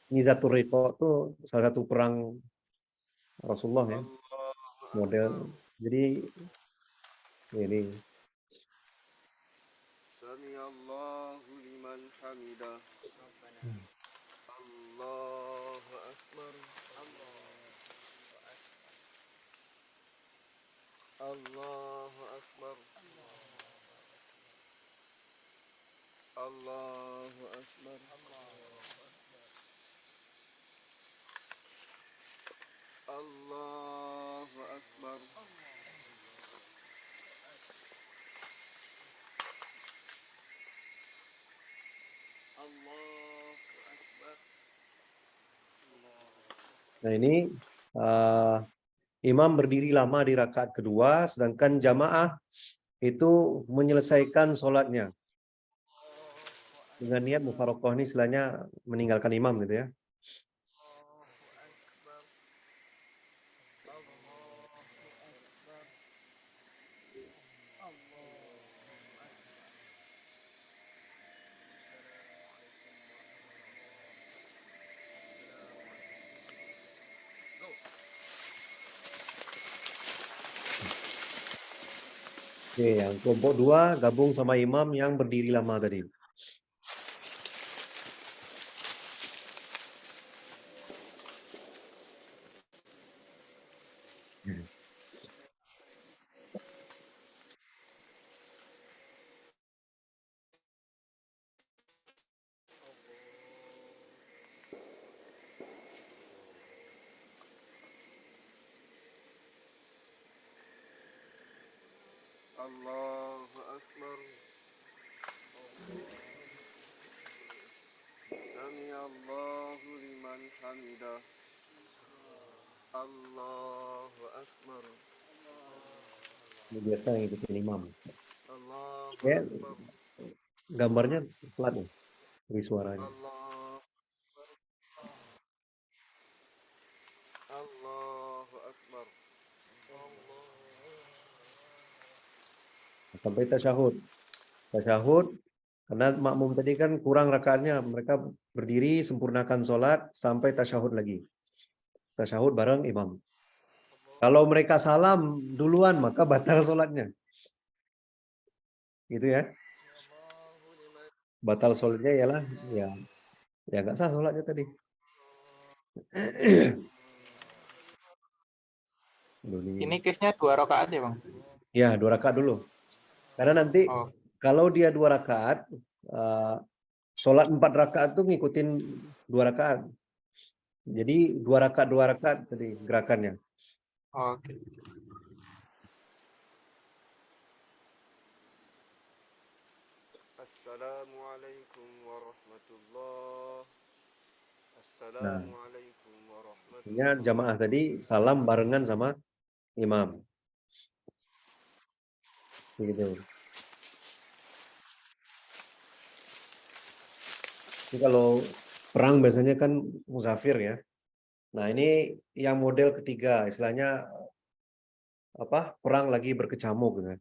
Speaker 3: Ngizatul Riqa itu salah satu perang Rasulullah ya. Model. Jadi ini.
Speaker 6: Sami Allahu liman hamidah. Allahu Akbar. Allahu Akbar. Allahu Akbar. Allahu Akbar.
Speaker 3: Nah, ini imam berdiri lama di rakaat kedua, sedangkan jamaah itu menyelesaikan sholatnya dengan niat mufaroqah. Ini istilahnya meninggalkan imam gitu ya. Oke, yang kelompok 2 gabung sama imam yang berdiri lama tadi.
Speaker 6: Allahu Akbar. Samiallahu liman hamidah. Allahu Akbar.
Speaker 3: Ini biasa ngikutin imam.
Speaker 6: Allahu
Speaker 3: Ya,
Speaker 6: Akbar.
Speaker 3: gambarnya pelan nih, dari suaranya.
Speaker 6: Allahu Akbar.
Speaker 3: Sampai tasyahud. Tasyahud, karena makmum tadi kan kurang rakaatnya, mereka berdiri sempurnakan sholat sampai tasyahud lagi. Tasyahud bareng imam. Kalau mereka salam duluan maka batal sholatnya. Gitu ya. Batal sholatnya ialah ya nggak sah sholatnya tadi.
Speaker 4: Ini case-nya 2 rakaat ya, Bang?
Speaker 3: Ya, 2 rakaat dulu. Karena nanti
Speaker 4: Oh,
Speaker 3: kalau dia 2 rakaat, sholat 4 rakaat tuh ngikutin 2 rakaat. Jadi 2 rakaat tadi gerakannya.
Speaker 4: oke.
Speaker 6: Assalamualaikum warahmatullahi. Assalamualaikum warahmatullahi.
Speaker 3: Artinya jamaah tadi salam barengan sama imam. Begitu. Ini kalau perang biasanya kan musafir ya. Nah, ini yang model ketiga, istilahnya apa? Perang lagi berkecamuk gitu.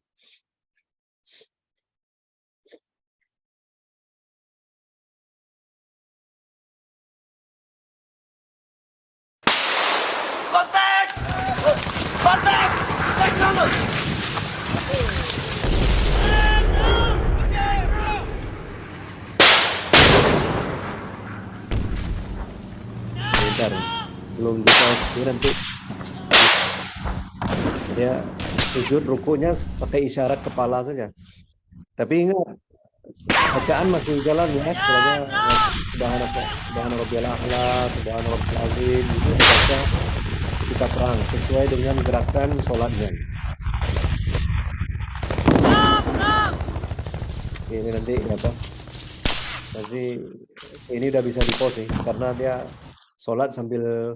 Speaker 3: Bentar, belum bisa nanti dia sujud rukunya pakai isyarat kepala saja. Tapi ingat bacaan masih jalan ya, istilahnya subhanallah rabbiyal a'la, subhanallah rabbil azim, itu dibaca ketika perang sesuai dengan gerakan sholatnya. Ini nanti apa? Masih ini udah bisa di-pause sih, karena dia sholat sambil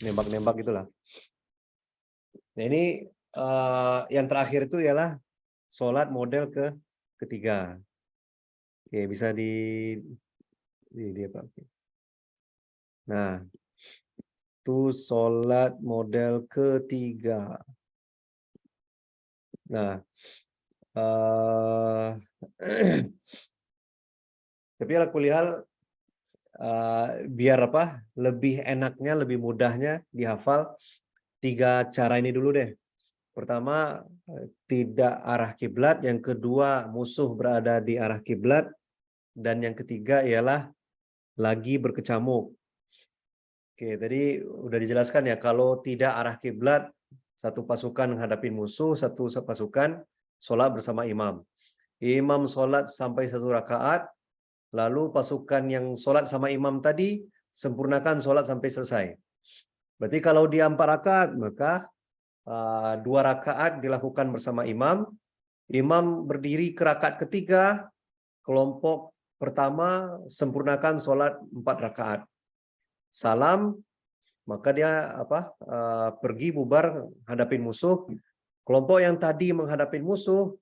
Speaker 3: nembak-nembak gitulah. Nah, ini yang terakhir itu ialah sholat model ketiga. Oke, bisa di apa? Nah, itu sholat model ketiga. Nah, tapi ala kulihal biar apa? Lebih enaknya, lebih mudahnya dihafal 3 cara ini dulu deh. Pertama, tidak arah kiblat, yang kedua musuh berada di arah kiblat, dan yang ketiga ialah lagi berkecamuk. Oke, tadi udah dijelaskan ya, kalau tidak arah kiblat, satu pasukan menghadapi musuh, satu pasukan sholat bersama imam. Imam sholat sampai 1 rakaat, lalu pasukan yang sholat sama imam tadi sempurnakan sholat sampai selesai. Berarti kalau dia 4 rakaat, maka 2 rakaat dilakukan bersama imam. Imam berdiri ke rakaat ketiga, kelompok pertama sempurnakan sholat 4 rakaat. Salam, maka dia pergi bubar hadapin musuh. Kelompok yang tadi menghadapin musuh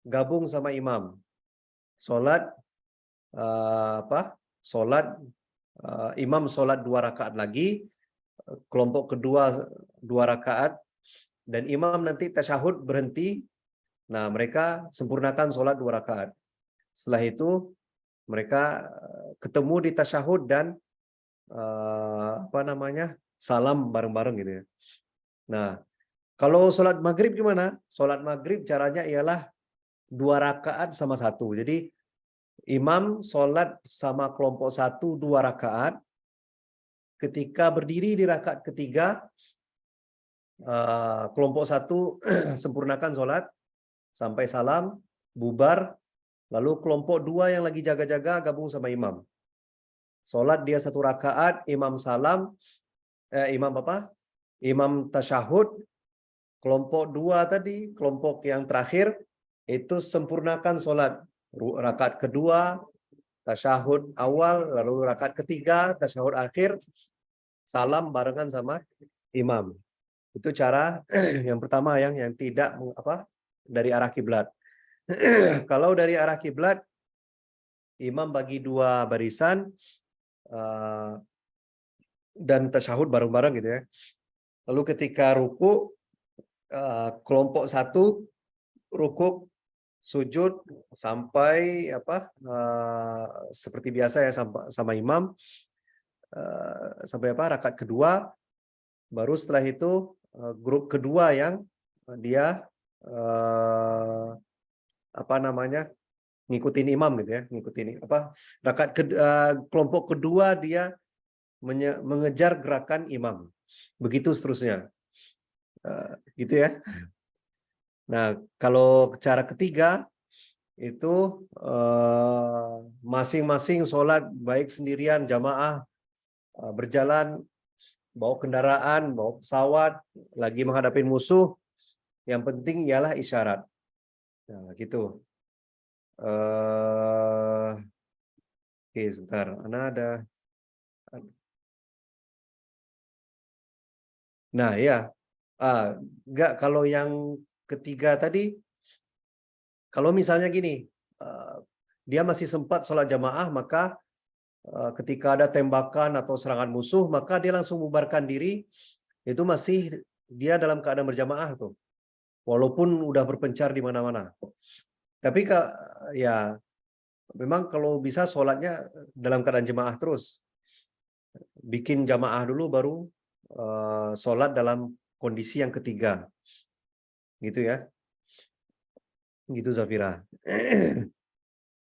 Speaker 3: gabung sama imam. Sholat imam sholat 2 rakaat lagi, kelompok kedua 2 rakaat, dan imam nanti tasyahud berhenti. Nah, mereka sempurnakan sholat 2 rakaat. Setelah itu mereka ketemu di tasyahud dan salam bareng-bareng gitu ya. Nah, kalau sholat maghrib gimana? Sholat maghrib caranya ialah 2 rakaat sama 1. Jadi imam sholat sama kelompok 1 2 rakaat. Ketika berdiri di rakaat ketiga, kelompok 1 sempurnakan sholat sampai salam, bubar, lalu kelompok 2 yang lagi jaga-jaga gabung sama imam. Sholat dia 1 rakaat, imam salam, imam tasyahud, kelompok 2 tadi, kelompok yang terakhir itu sempurnakan sholat rakaat kedua, tasyahud awal, lalu rakaat ketiga, tasyahud akhir, salam barengan sama imam. Itu cara yang pertama yang tidak dari arah kiblat. Kalau dari arah kiblat, imam bagi dua barisan dan tasyahud bareng-bareng gitu ya. Lalu ketika ruku, kelompok satu ruku sujud sampai seperti biasa ya sama imam sampai rakaat kedua, baru setelah itu grup kedua yang dia ngikutin imam gitu ya, kelompok kedua dia mengejar gerakan imam, begitu seterusnya, gitu ya. Nah, kalau cara ketiga itu masing-masing sholat baik sendirian, jamaah, berjalan, bawa kendaraan, bawa pesawat, lagi menghadapi musuh, yang penting ialah isyarat. Nah, gitu. Oke, sebentar. Nah, ya. Enggak, kalau yang ketiga tadi, kalau misalnya gini, dia masih sempat sholat jamaah, maka ketika ada tembakan atau serangan musuh, maka dia langsung bubarkan diri, itu masih dia dalam keadaan berjamaah tuh, walaupun udah berpencar di mana-mana. Tapi ya memang kalau bisa sholatnya dalam keadaan jamaah terus, bikin jamaah dulu baru sholat dalam kondisi yang ketiga, gitu ya, gitu Zafira.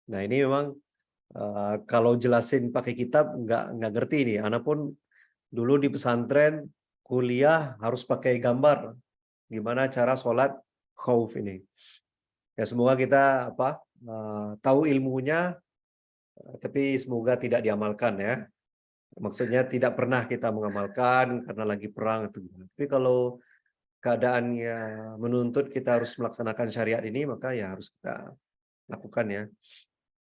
Speaker 3: Nah ini memang kalau jelasin pakai kitab nggak ngerti nih. Ana pun dulu di pesantren kuliah harus pakai gambar gimana cara sholat khauf ini. Ya semoga kita tahu ilmunya, tapi semoga tidak diamalkan ya. Maksudnya tidak pernah kita mengamalkan karena lagi perang atau gimana. Tapi kalau keadaannya menuntut kita harus melaksanakan syariat ini, maka ya harus kita lakukan ya.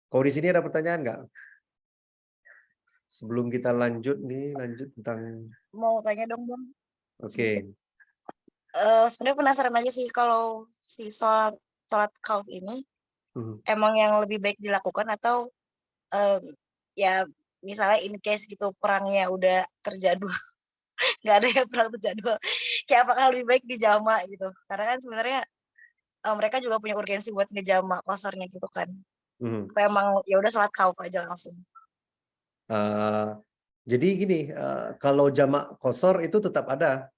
Speaker 3: Kalau di sini ada pertanyaan nggak? Sebelum kita lanjut tentang.
Speaker 8: Mau tanya dong, Bang.
Speaker 3: Oke.
Speaker 8: Sebenarnya penasaran aja sih kalau si sholat khauf ini emang yang lebih baik dilakukan atau ya misalnya in case gitu perangnya udah terjadwal, nggak ada yang perang terjadwal, kayak apakah lebih baik dijamak gitu? Karena kan sebenarnya mereka juga punya urgensi buat ngejamak kosornya gitu kan. Atau emang ya udah sholat khauf aja langsung?
Speaker 3: Jadi gini, kalau jamak qashar itu tetap ada,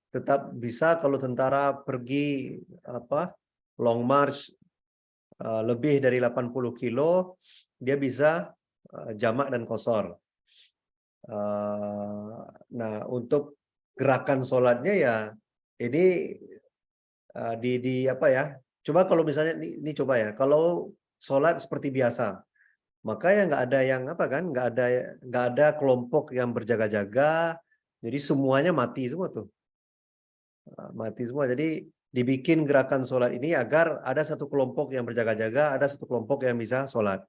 Speaker 3: tetap bisa kalau tentara pergi long march lebih dari 80 kilo, dia bisa jamak dan qashar. Nah, untuk gerakan sholatnya ya ini coba kalau misalnya ini coba ya, kalau sholat seperti biasa, maka ya nggak ada yang nggak ada kelompok yang berjaga-jaga, jadi semuanya mati semua tuh, mati semua. Jadi dibikin gerakan sholat ini agar ada satu kelompok yang berjaga-jaga, ada satu kelompok yang bisa sholat.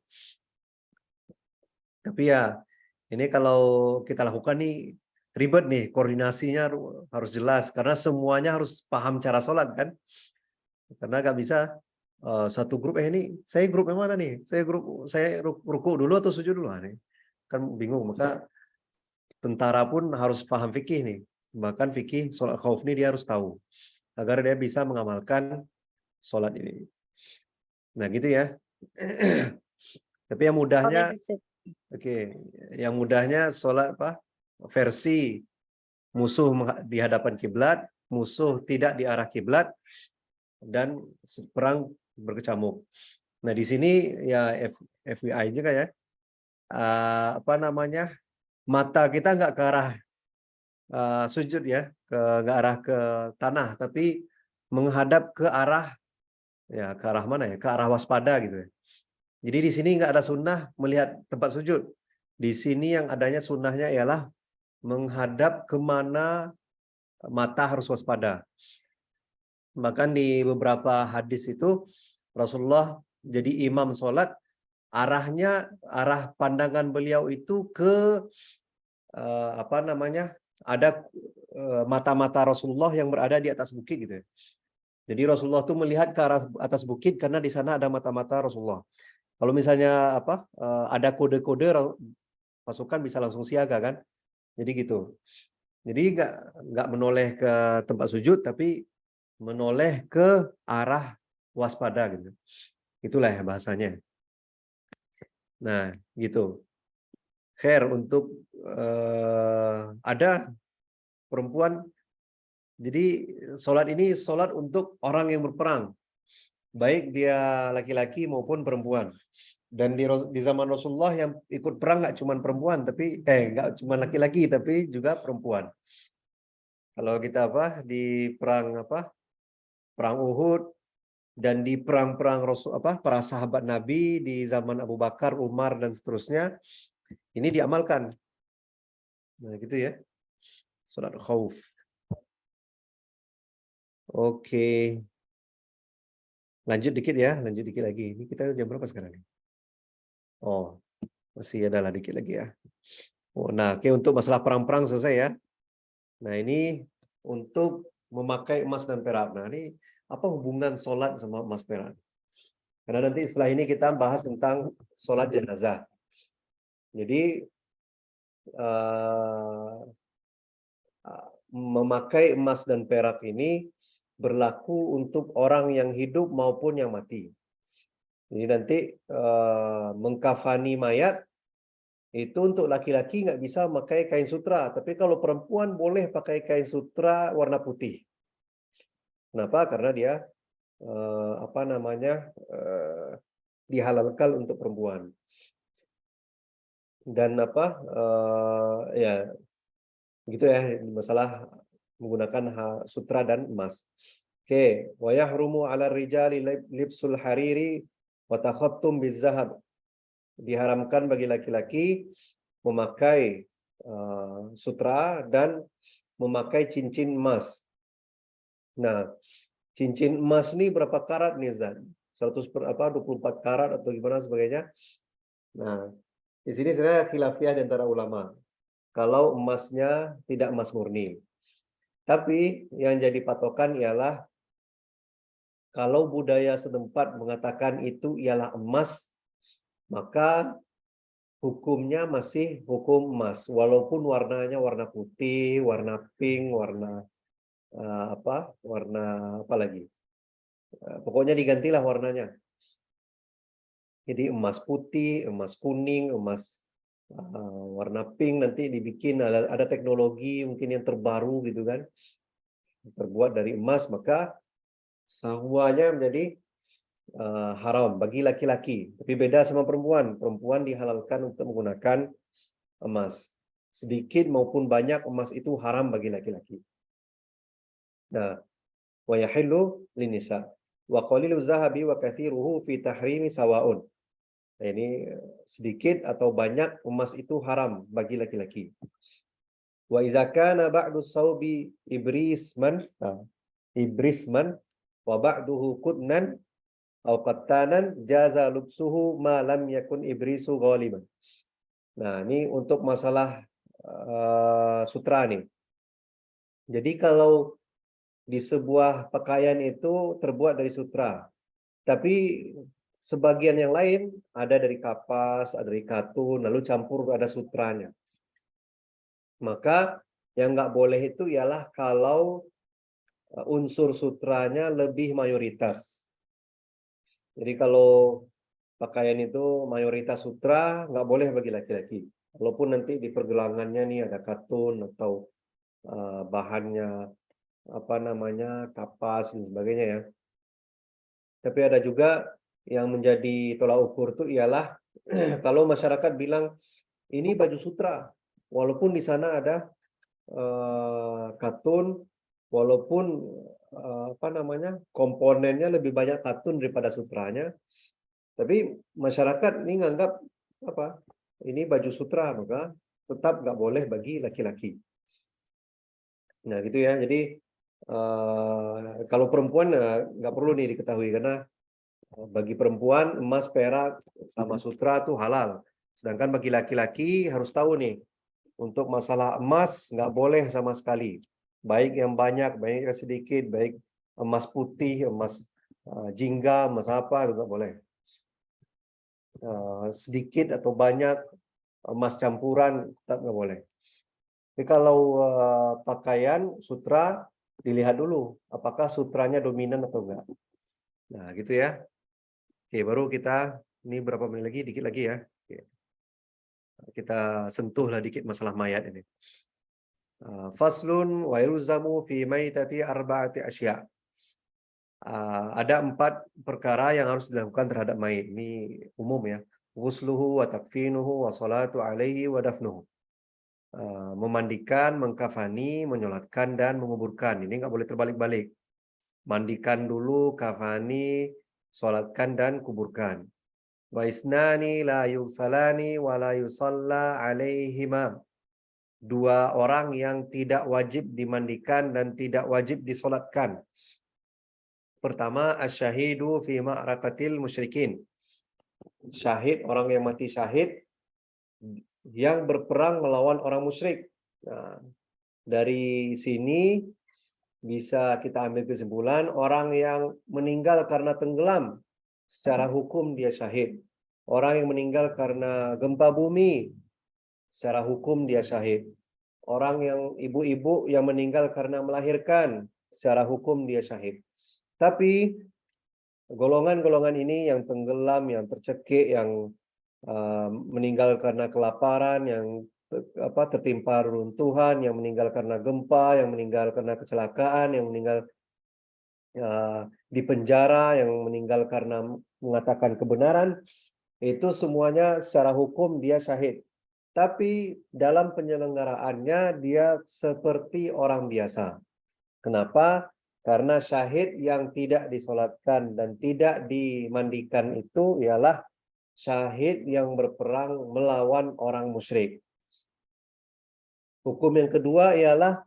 Speaker 3: Tapi ya ini kalau kita lakukan nih ribet nih, koordinasinya harus jelas karena semuanya harus paham cara sholat kan, karena nggak bisa satu grup ini saya grup yang mana nih, saya ruku dulu atau sujud dulu nih, kan bingung. Maka tentara pun harus paham fikih nih, bahkan fikih sholat khauf ini dia harus tahu agar dia bisa mengamalkan sholat ini. Nah gitu ya. Tapi yang mudahnya yang mudahnya sholat versi musuh di hadapan kiblat, musuh tidak di arah kiblat, dan perang berkecamuk. Nah di sini ya FYI juga ya, mata kita nggak ke arah sujud ya, nggak arah ke tanah, tapi menghadap ke arah mana ya, ke arah waspada gitu ya. Jadi di sini nggak ada sunnah melihat tempat sujud. Di sini yang adanya sunnahnya ialah menghadap kemana mata harus waspada. Bahkan di beberapa hadis itu Rasulullah jadi imam sholat arah pandangan beliau itu ke apa namanya, ada mata-mata Rasulullah yang berada di atas bukit gitu ya. Jadi Rasulullah tuh melihat ke arah atas bukit karena di sana ada mata-mata Rasulullah. Kalau misalnya apa ada kode-kode pasukan bisa langsung siaga kan. Jadi gitu. Jadi nggak menoleh ke tempat sujud tapi menoleh ke arah waspada gitu. Itulah ya bahasanya. Nah, gitu. Khair untuk ada perempuan. Jadi sholat ini sholat untuk orang yang berperang. Baik dia laki-laki maupun perempuan. Dan di zaman Rasulullah yang ikut perang nggak cuma perempuan, tapi nggak cuma laki-laki, tapi juga perempuan. Kalau kita di perang perang Uhud dan di perang-perang Rasul para sahabat Nabi di zaman Abu Bakar, Umar dan seterusnya, ini diamalkan. Nah, gitu ya. Salat khauf. Oke. Lanjut dikit ya, lanjut dikit lagi. Ini kita jam berapa sekarang? Oh, masih ada lah dikit lagi ya. Oh, nah, oke, untuk masalah perang-perang selesai ya. Nah, ini untuk memakai emas dan perak. Nah, ini apa hubungan sholat sama emas perak? Karena nanti setelah ini kita bahas tentang sholat jenazah. Jadi memakai emas dan perak ini berlaku untuk orang yang hidup maupun yang mati. Jadi nanti mengkafani mayat itu untuk laki-laki nggak bisa memakai kain sutra, tapi kalau perempuan boleh pakai kain sutra warna putih. Kenapa? Karena dia dihalalkan untuk perempuan. Dan ya gitu ya masalah menggunakan sutra dan emas. Oke, wa yahrumu 'ala rijali libsul hariri wa takhattum bizahab. Diharamkan bagi laki-laki memakai sutra dan memakai cincin emas. Nah, cincin emas ini berapa karat nih, Ustaz? 24 karat atau gimana sebagainya. Nah, di sini sebenarnya khilafiyah di antara ulama. Kalau emasnya tidak emas murni. Tapi yang jadi patokan ialah kalau budaya setempat mengatakan itu ialah emas, maka hukumnya masih hukum emas. Walaupun warnanya warna putih, warna pink, warna warna apa lagi. Pokoknya digantilah warnanya. Jadi emas putih, emas kuning, emas warna pink nanti dibikin ada teknologi mungkin yang terbaru gitu kan, terbuat dari emas, maka semuanya menjadi haram bagi laki-laki. Tapi beda sama perempuan. Perempuan dihalalkan untuk menggunakan emas. Sedikit maupun banyak emas itu haram bagi laki-laki. Nah, wa yahillu linisa wa qalilu zahabi wa kathiruhu fi tahrimi sawaun. Nah, ini sedikit atau banyak emas itu haram bagi laki-laki. Wa idza kana ba'du sawbi ibrisman wa ba'duhu qutnan aw qattanan jaza lubsuhu ma lam yakun ibrisu ghaliban. Nah, ini untuk masalah sutra nih. Jadi kalau di sebuah pakaian itu terbuat dari sutra, tapi sebagian yang lain ada dari kapas, ada dari katun, lalu campur ada sutranya. Maka yang nggak boleh itu ialah kalau unsur sutranya lebih mayoritas. Jadi kalau pakaian itu mayoritas sutra, nggak boleh bagi laki-laki. Walaupun nanti di pergelangannya nih ada katun atau bahannya kapas dan sebagainya ya. Tapi ada juga yang menjadi tolak ukur itu ialah kalau masyarakat bilang ini baju sutra, walaupun di sana ada katun, walaupun komponennya lebih banyak katun daripada sutranya, tapi masyarakat ini nganggap ini baju sutra, maka tetap nggak boleh bagi laki-laki. Nah gitu ya. Jadi kalau perempuan nggak perlu nih diketahui karena Bagi perempuan emas, perak, sama sutra tuh halal. Sedangkan bagi laki-laki harus tahu nih, untuk masalah emas nggak boleh sama sekali. Baik yang banyak, baik yang sedikit, baik emas putih, emas jingga, emas apa itu nggak boleh. Sedikit atau banyak emas campuran tetap nggak boleh. Tapi kalau pakaian sutra dilihat dulu apakah sutranya dominan atau enggak. Nah, gitu ya. Oke, baru kita ini berapa menit lagi? Dikit lagi ya. Oke. Kita sentuhlah dikit masalah mayat ini. Faslun wa yulzamu fi maitati arba'ati asya. Ada 4 perkara yang harus dilakukan terhadap mayit. Ini umum ya. Ghusluhu wa takfinuhu wa salatu alaihi wa dafnuhu. Memandikan, mengkafani, menyolatkan dan menguburkan. Ini nggak boleh terbalik-balik. Mandikan dulu, kafani, solatkan dan kuburkan. Wa isnani la yusalani wa la yusalla alaihima. 2 orang yang tidak wajib dimandikan dan tidak wajib disolatkan. Pertama, asyahidu fi ma'rakatil musyrikin. Syahid, orang yang mati syahid yang berperang melawan orang musyrik. Nah, dari sini bisa kita ambil kesimpulan orang yang meninggal karena tenggelam secara hukum dia syahid. Orang yang meninggal karena gempa bumi secara hukum dia syahid. Orang yang ibu-ibu yang meninggal karena melahirkan secara hukum dia syahid. Tapi golongan-golongan ini yang tenggelam, yang tercekik, yang meninggal karena kelaparan, yang tertimpa reruntuhan, yang meninggal karena gempa, yang meninggal karena kecelakaan, yang meninggal di penjara, yang meninggal karena mengatakan kebenaran, itu semuanya secara hukum dia syahid. Tapi dalam penyelenggaraannya dia seperti orang biasa. Kenapa? Karena syahid yang tidak disolatkan dan tidak dimandikan itu ialah syahid yang berperang melawan orang musyrik. Hukum yang kedua ialah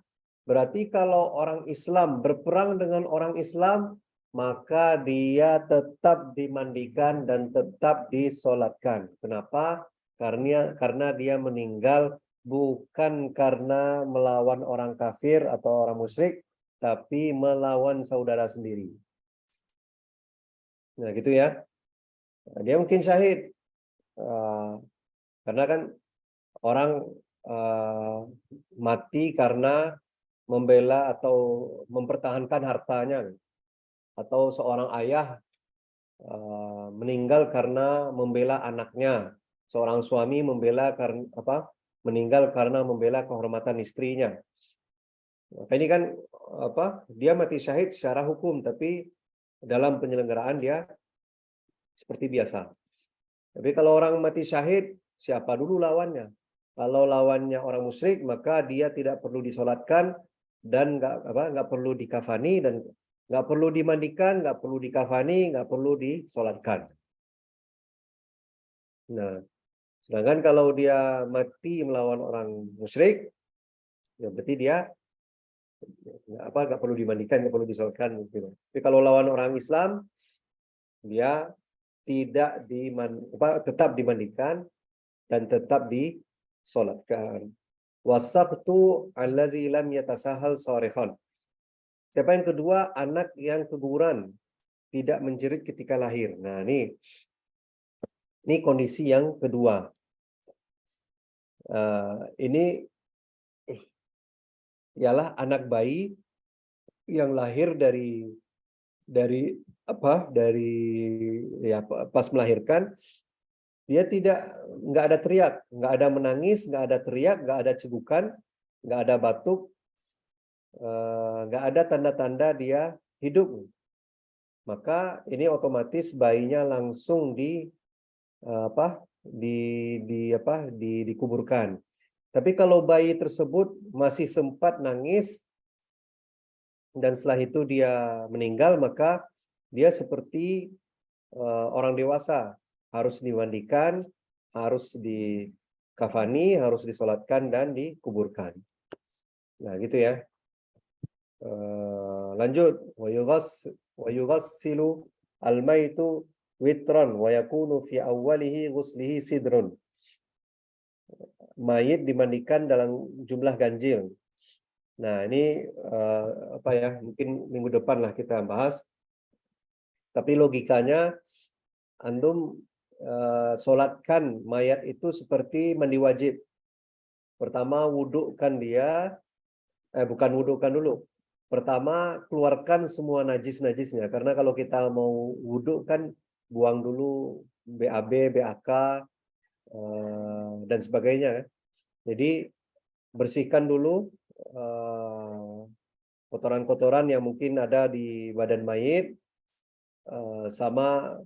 Speaker 3: berarti kalau orang Islam berperang dengan orang Islam, maka dia tetap dimandikan dan tetap disolatkan. Kenapa? Karena dia meninggal bukan karena melawan orang kafir atau orang musyrik, tapi melawan saudara sendiri. Nah, gitu ya. Dia mungkin syahid karena kan orang mati karena membela atau mempertahankan hartanya, atau seorang ayah meninggal karena membela anaknya, seorang suami meninggal karena membela kehormatan istrinya. Maka ini kan dia mati syahid secara hukum, tapi dalam penyelenggaraan dia seperti biasa. Tapi kalau orang mati syahid, siapa dulu lawannya? Kalau lawannya orang musyrik, maka dia tidak perlu disolatkan dan nggak perlu dikafani dan nggak perlu dimandikan, nggak perlu dikafani, nggak perlu disolatkan. Nah, sedangkan kalau dia mati melawan orang musyrik, ya berarti dia nggak perlu dimandikan, nggak perlu disolatkan. Tapi kalau lawan orang Islam, dia tidak tetap dimandikan dan tetap disolatkan. Wasabtu allazi lam yatasahal sarihan. Siapa yang kedua? Anak yang keguguran, tidak menjerit ketika lahir. Nah, ini kondisi yang kedua. Ini ialah anak bayi yang lahir dari pas melahirkan, dia nggak ada teriak, nggak ada menangis, nggak ada teriak, nggak ada cegukan, nggak ada batuk, nggak ada tanda-tanda dia hidup. Maka ini otomatis bayinya langsung dikuburkan. Tapi kalau bayi tersebut masih sempat nangis dan setelah itu dia meninggal, maka dia seperti orang dewasa, harus dimandikan, harus dikafani, harus disolatkan dan dikuburkan. Nah, gitu ya. Lanjut, wa yughassilu al-maitu witron wa yakunu fi awwalihi ghuslihi sidrun. Mayit dimandikan dalam jumlah ganjil. Nah, ini apa ya? Mungkin minggu depan lah kita bahas. Tapi logikanya antum solatkan mayat itu seperti mandi wajib. Pertama wudukkan dia, bukan wudukkan dulu. Pertama keluarkan semua najis-najisnya. Karena kalau kita mau wuduk kan buang dulu BAB, BAK, dan sebagainya. Jadi bersihkan dulu kotoran-kotoran yang mungkin ada di badan mayit, sama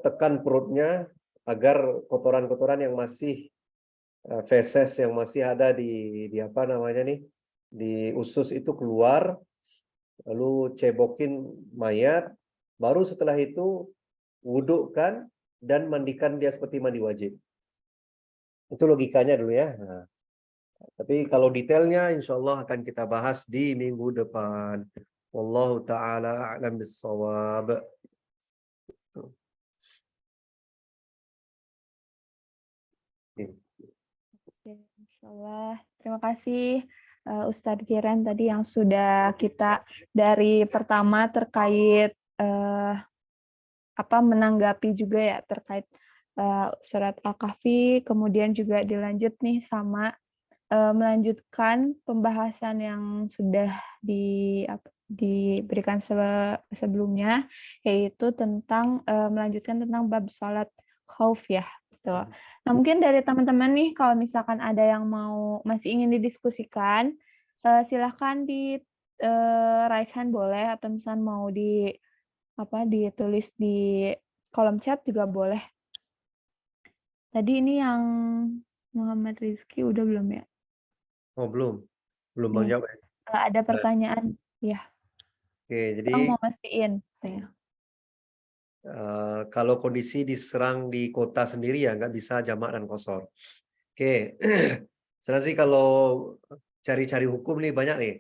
Speaker 3: tekan perutnya agar kotoran-kotoran yang masih feses yang masih ada di apa namanya nih di usus itu keluar, lalu cebokin mayat, baru setelah itu wudukkan dan mandikan dia seperti mandi wajib. Itu logikanya dulu ya. Nah, tapi kalau detailnya insya Allah akan kita bahas di minggu depan. Wallahu ta'ala a'lam bis-shawab.
Speaker 1: Oke, insyaallah. Terima kasih Ustadz Kiren tadi yang sudah kita dari pertama terkait menanggapi juga ya terkait surat Al-Kahfi, kemudian juga dilanjut nih sama melanjutkan pembahasan yang sudah diberikan sebelumnya, yaitu tentang melanjutkan tentang bab sholat khauf ya. Gitu. Nah, mungkin dari teman-teman nih, kalau misalkan ada yang masih ingin didiskusikan, silahkan di raise hand boleh, atau misalkan mau ditulis di kolom chat juga boleh. Tadi ini yang Muhammad Rizky udah belum ya?
Speaker 3: Oh, belum banyak.
Speaker 1: Ada pertanyaan, ya.
Speaker 3: Oke, jadi
Speaker 1: Bang mau mastiin.
Speaker 3: kalau kondisi diserang di kota sendiri ya nggak bisa jamak dan qashar. Oke, sebenarnya sih kalau cari-cari hukum nih banyak nih.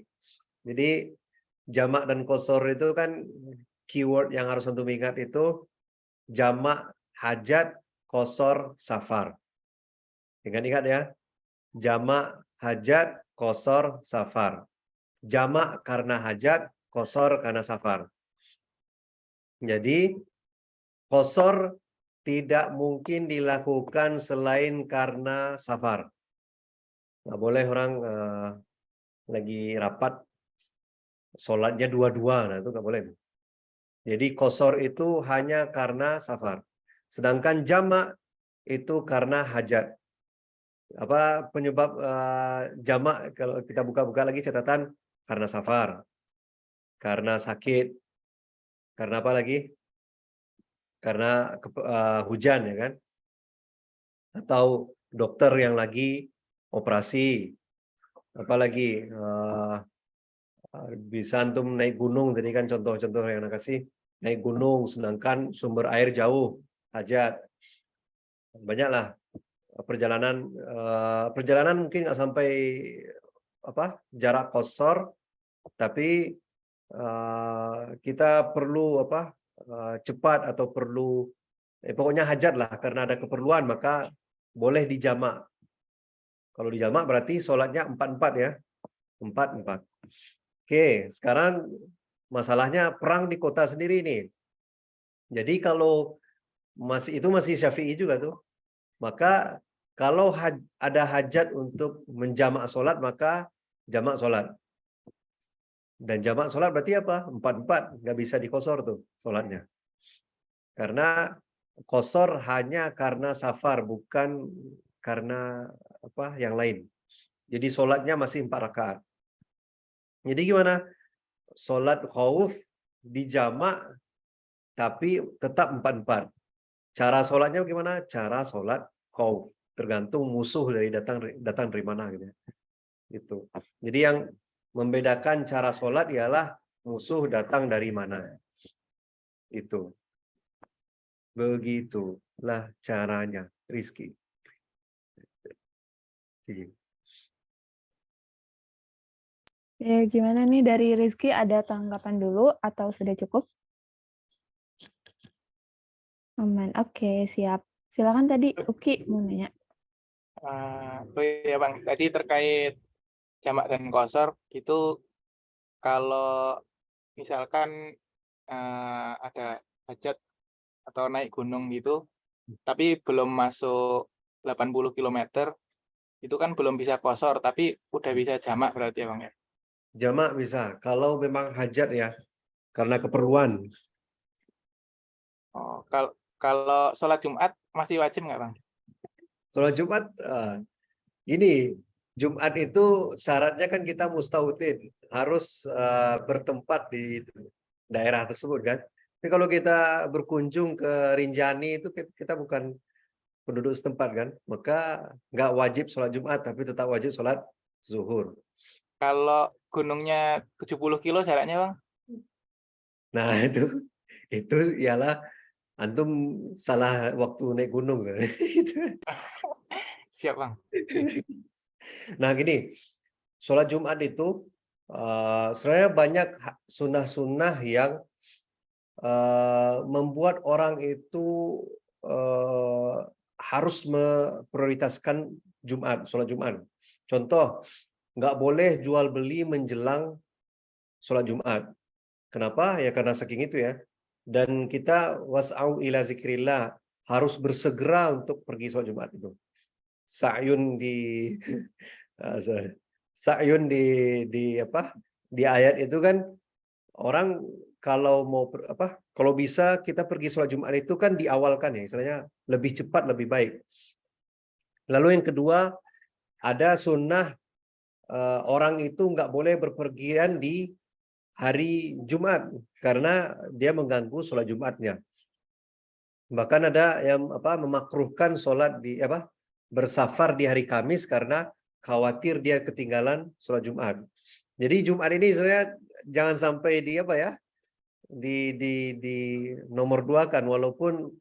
Speaker 3: Jadi jamak dan qashar itu kan keyword yang harus antum ingat itu jamak hajat, qashar safar. Ingat-ingat ya, jamak hajat, qashar safar. Jamak karena hajat, qashar karena safar. Jadi qashar tidak mungkin dilakukan selain karena safar. Nggak boleh orang lagi rapat sholatnya dua-dua, nah itu nggak boleh. Jadi qashar itu hanya karena safar. Sedangkan jamak itu karena hajat. Apa penyebab jamak? Kalau kita buka-buka lagi catatan, karena safar, karena sakit, karena apa lagi? Karena hujan ya kan? Atau dokter yang lagi operasi, apalagi bisa antum naik gunung, tadi kan contoh-contoh yang anak kasih, naik gunung sedangkan sumber air jauh, hajat. Banyaklah perjalanan mungkin nggak sampai jarak qashar, tapi kita perlu cepat atau perlu pokoknya hajat lah, karena ada keperluan maka boleh dijamak. Kalau dijamak berarti sholatnya 4-4 ya, 4-4. Oke, sekarang masalahnya perang di kota sendiri nih. Jadi kalau masih Syafi'i juga tuh, maka kalau ada hajat untuk menjamak sholat maka jamak sholat. Dan jamak sholat berarti apa? 4-4, nggak bisa di-qashar tuh sholatnya. Karena qashar hanya karena safar, bukan karena yang lain. Jadi sholatnya masih 4 rakaat. Jadi gimana? Sholat khauf dijamak tapi tetap 4-4. Cara sholatnya bagaimana? Cara sholat khauf. Tergantung musuh dari datang dari mana gitu. Gitu. Jadi yang membedakan cara sholat ialah musuh datang dari mana. Itu. Begitulah caranya, Rizky.
Speaker 1: Gimana nih dari Rizky, ada tanggapan dulu atau sudah cukup? Aman. Oke, siap. Silakan tadi Uki mau nanya.
Speaker 4: Oh iya Bang, tadi terkait jamak dan qasar itu kalau misalkan ada hajat atau naik gunung gitu, tapi belum masuk 80 km, itu kan belum bisa qasar, tapi udah bisa jamak berarti ya Bang ya?
Speaker 3: Jamak bisa, kalau memang hajat ya, karena keperluan.
Speaker 4: Oh, kalau sholat Jumat masih wajib nggak Bang?
Speaker 3: Sholat Jumat, ini Jumat itu syaratnya kan kita mustautin, harus bertempat di daerah tersebut kan. Tapi kalau kita berkunjung ke Rinjani itu kita bukan penduduk setempat kan, maka nggak wajib sholat Jumat, tapi tetap wajib sholat zuhur.
Speaker 4: Kalau gunungnya 70 kilo syaratnya Bang?
Speaker 3: Nah itu ialah antum salah waktu naik gunung.
Speaker 4: Siap Bang.
Speaker 3: Nah gini, sholat Jumat itu sebenarnya banyak sunnah-sunnah yang membuat orang itu harus memprioritaskan sholat Jumat. Contoh, nggak boleh jual beli menjelang sholat Jumat. Kenapa? Ya karena saking itu ya. Dan kita was'au ila zikrillah, harus bersegera untuk pergi sholat Jumat itu. Sa'yun di ayat itu kan orang kalau mau kalau bisa kita pergi sholat Jumat itu kan diawalkan ya, istilahnya lebih cepat lebih baik. Lalu yang kedua, ada sunnah orang itu nggak boleh berpergian di hari Jumat karena dia mengganggu sholat Jumatnya. Bahkan ada yang memakruhkan sholat bersafar di hari Kamis karena khawatir dia ketinggalan sholat Jumat. Jadi Jumat ini sebenarnya jangan sampai di nomor 2 kan, walaupun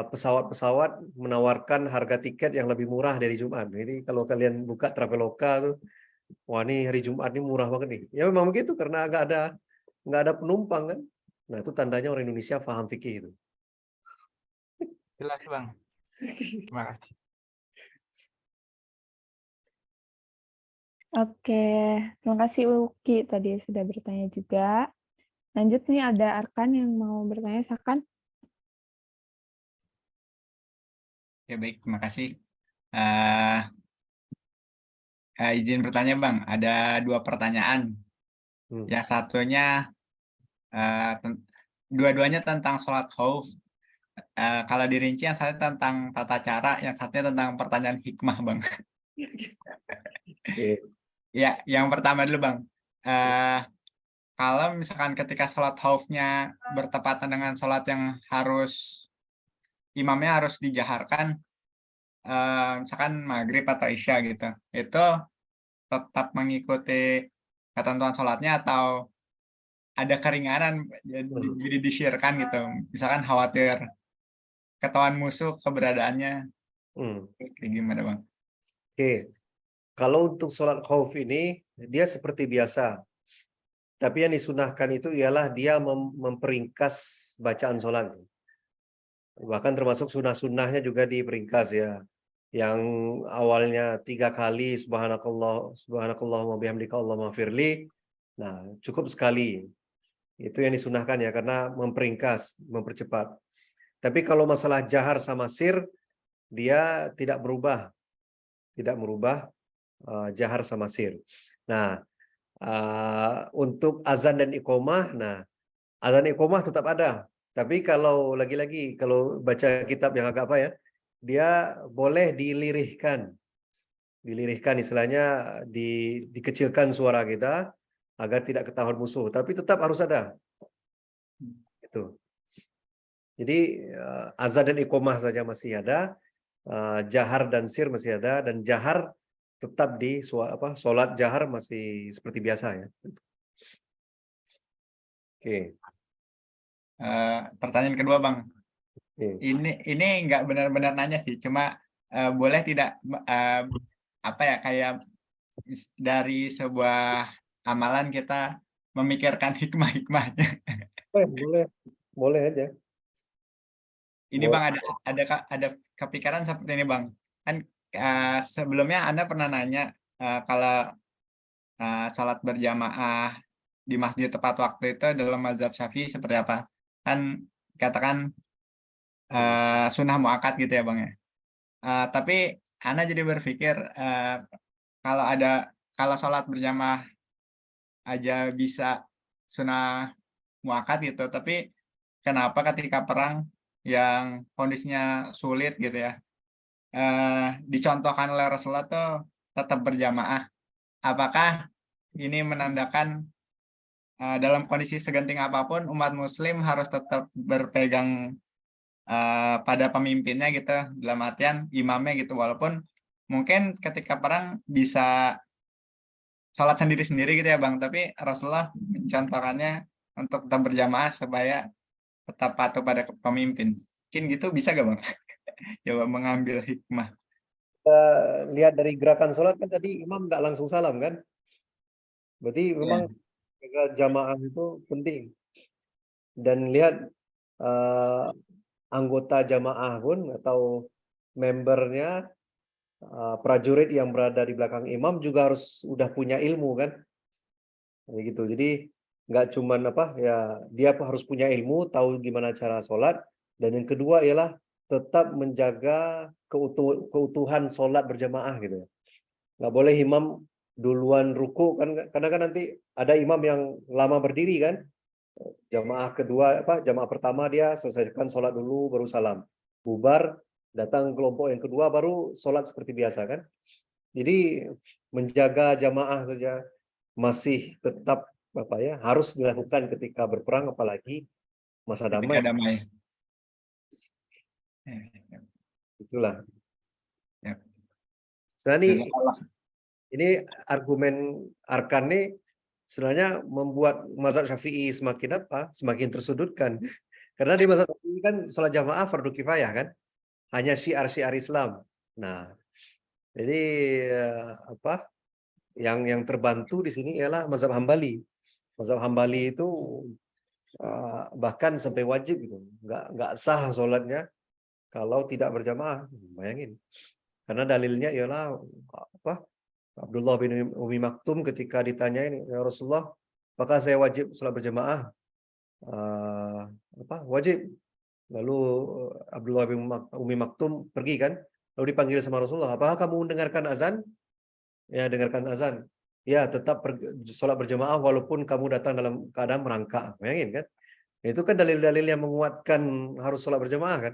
Speaker 3: pesawat-pesawat menawarkan harga tiket yang lebih murah dari Jumat. Jadi kalau kalian buka Traveloka tuh, wah ini hari Jumat ini murah banget nih. Ya memang begitu karena nggak ada penumpang kan. Nah itu tandanya orang Indonesia paham fikih itu.
Speaker 4: Jelas Bang. Terima kasih.
Speaker 1: Oke, terima kasih Uki tadi sudah bertanya juga. Lanjut nih, ada Arkan yang mau bertanya, silakan.
Speaker 5: Ya baik, terima kasih. Izin bertanya Bang, ada 2 pertanyaan. Yang satunya, dua-duanya tentang sholat khauf. Kalau dirinci yang satu tentang tata cara, yang satunya tentang pertanyaan hikmah Bang. Ya, yang pertama dulu Bang. Kalau misalkan ketika sholat khaufnya bertepatan dengan sholat yang imamnya harus dijaharkan, misalkan maghrib atau isya gitu, itu tetap mengikuti ketentuan sholatnya atau ada keringanan jadi disiarkan gitu, misalkan khawatir ketahuan musuh keberadaannya, kayak gimana Bang?
Speaker 3: Oke, kalau untuk sholat khauf ini dia seperti biasa, tapi yang disunahkan itu ialah dia memperingkas bacaan sholat. Bahkan termasuk sunnah-sunnahnya juga diperingkas ya. Yang awalnya 3 kali subhanakallahumma bihamdika Allahumma firli. Nah, cukup sekali. Itu yang disunahkan ya, karena memperingkas, mempercepat. Tapi kalau masalah jahar sama sir, dia tidak berubah. Tidak merubah jahar sama sir. Nah, untuk azan dan iqomah, azan iqomah tetap ada. Tapi kalau lagi-lagi kalau baca kitab yang agak dia boleh dilirihkan. Dilirihkan istilahnya dikecilkan suara kita agar tidak ketahuan musuh, tapi tetap harus ada. Itu. Jadi azan dan iqomah saja masih ada, jahar dan sir masih ada, dan jahar tetap di sholat jahar masih seperti biasa ya. Oke.
Speaker 5: Pertanyaan kedua Bang. Ini nggak benar-benar nanya sih, cuma boleh tidak kayak dari sebuah amalan kita memikirkan hikmah-hikmahnya.
Speaker 3: Boleh aja.
Speaker 5: Ini Bang ada kepikiran seperti ini Bang. Kan sebelumnya Anda pernah nanya kalau sholat berjamaah di masjid tepat waktu itu dalam mazhab Syafi'i seperti apa? Kan katakan sunnah muakkad gitu ya Bang ya. Tapi Anda jadi berpikir kalau sholat berjamaah aja bisa sunnah muakkad gitu, tapi kenapa ketika perang yang kondisinya sulit gitu ya, dicontohkan oleh Rasulullah tuh tetap berjamaah? Apakah ini menandakan dalam kondisi segenting apapun umat Muslim harus tetap berpegang pada pemimpinnya gitu, dalam artian imamnya gitu, walaupun mungkin ketika perang bisa sholat sendiri-sendiri gitu ya Bang, tapi Rasulullah mencontohkannya untuk tetap berjamaah supaya tetap patuh pada pemimpin. Mungkin gitu bisa gak Bang? Coba mengambil hikmah.
Speaker 3: Lihat dari gerakan sholat kan tadi imam nggak langsung salam kan? Berarti memang jaga jamaah itu penting. Dan lihat anggota jamaah pun atau membernya, prajurit yang berada di belakang imam juga harus udah punya ilmu kan, gitu. Jadi nggak cuman dia harus punya ilmu, tahu gimana cara sholat, dan yang kedua ialah tetap menjaga keutuhan sholat berjamaah gitu. Nggak boleh imam duluan ruku kan, karena kan nanti ada imam yang lama berdiri kan. Jamaah pertama dia selesaikan sholat dulu baru salam, bubar, datang kelompok yang kedua baru sholat seperti biasa kan. Jadi menjaga jamaah saja masih tetap harus dilakukan ketika berperang, apalagi masa damai. Itulah. Sebenarnya ini argumen Arkan nih sebenarnya membuat mazhab Syafi'i semakin tersudutkan. Karena di mazhab Syafi'i kan sholat jamaah fardu kifayah kan, hanya syiar-syiar Islam. Nah, jadi yang terbantu di sini ialah mazhab Hambali. Mazhab Hambali itu bahkan sampai wajib gitu, nggak sah sholatnya kalau tidak berjamaah. Bayangin. Karena dalilnya ialah Abdullah bin Umi Maktum ketika ditanyain, ya Rasulullah, apakah saya wajib sholat berjamaah? Wajib. Lalu Abdullah bin Umi Maktum pergi kan, lalu dipanggil sama Rasulullah, apakah kamu mendengarkan azan? Ya, dengarkan azan. Ya, tetap sholat berjamaah walaupun kamu datang dalam keadaan merangkak. Bayangin kan? Itu kan dalil-dalil yang menguatkan harus sholat berjamaah kan?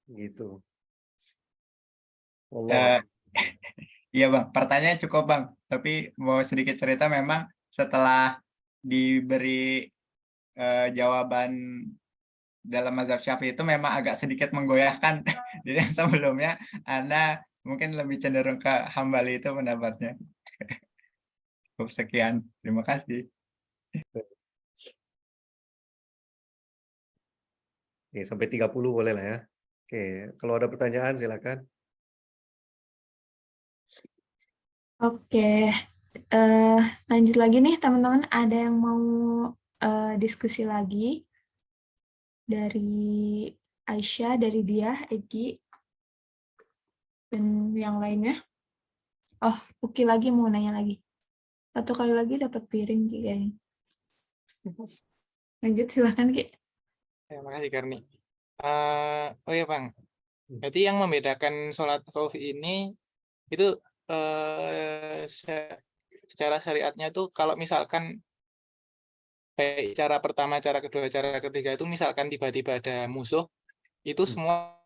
Speaker 3: Gitu. Allah.
Speaker 5: Iya Bang, pertanyaan cukup Bang. Tapi mau sedikit cerita, memang setelah diberi jawaban dalam mazhab Syafi'i itu memang agak sedikit menggoyahkan. Jadi sebelumnya Anda mungkin lebih cenderung ke Hambali itu pendapatnya. Cukup sekian. Terima kasih.
Speaker 3: Oke, sampai 30 boleh lah ya. Oke, kalau ada pertanyaan silakan.
Speaker 1: Oke, lanjut lagi nih teman-teman. Ada yang mau diskusi lagi dari Aisyah, dari dia, Egi, dan yang lainnya. Oh, Uki lagi mau nanya lagi. Satu kali lagi dapat piring kayaknya. Lanjut silakan Ki.
Speaker 4: Terima kasih Karni. Oh ya Bang, berarti yang membedakan sholat khauf ini itu secara syariatnya tuh kalau misalkan baik cara pertama, cara kedua, cara ketiga itu misalkan tiba-tiba ada musuh, itu semua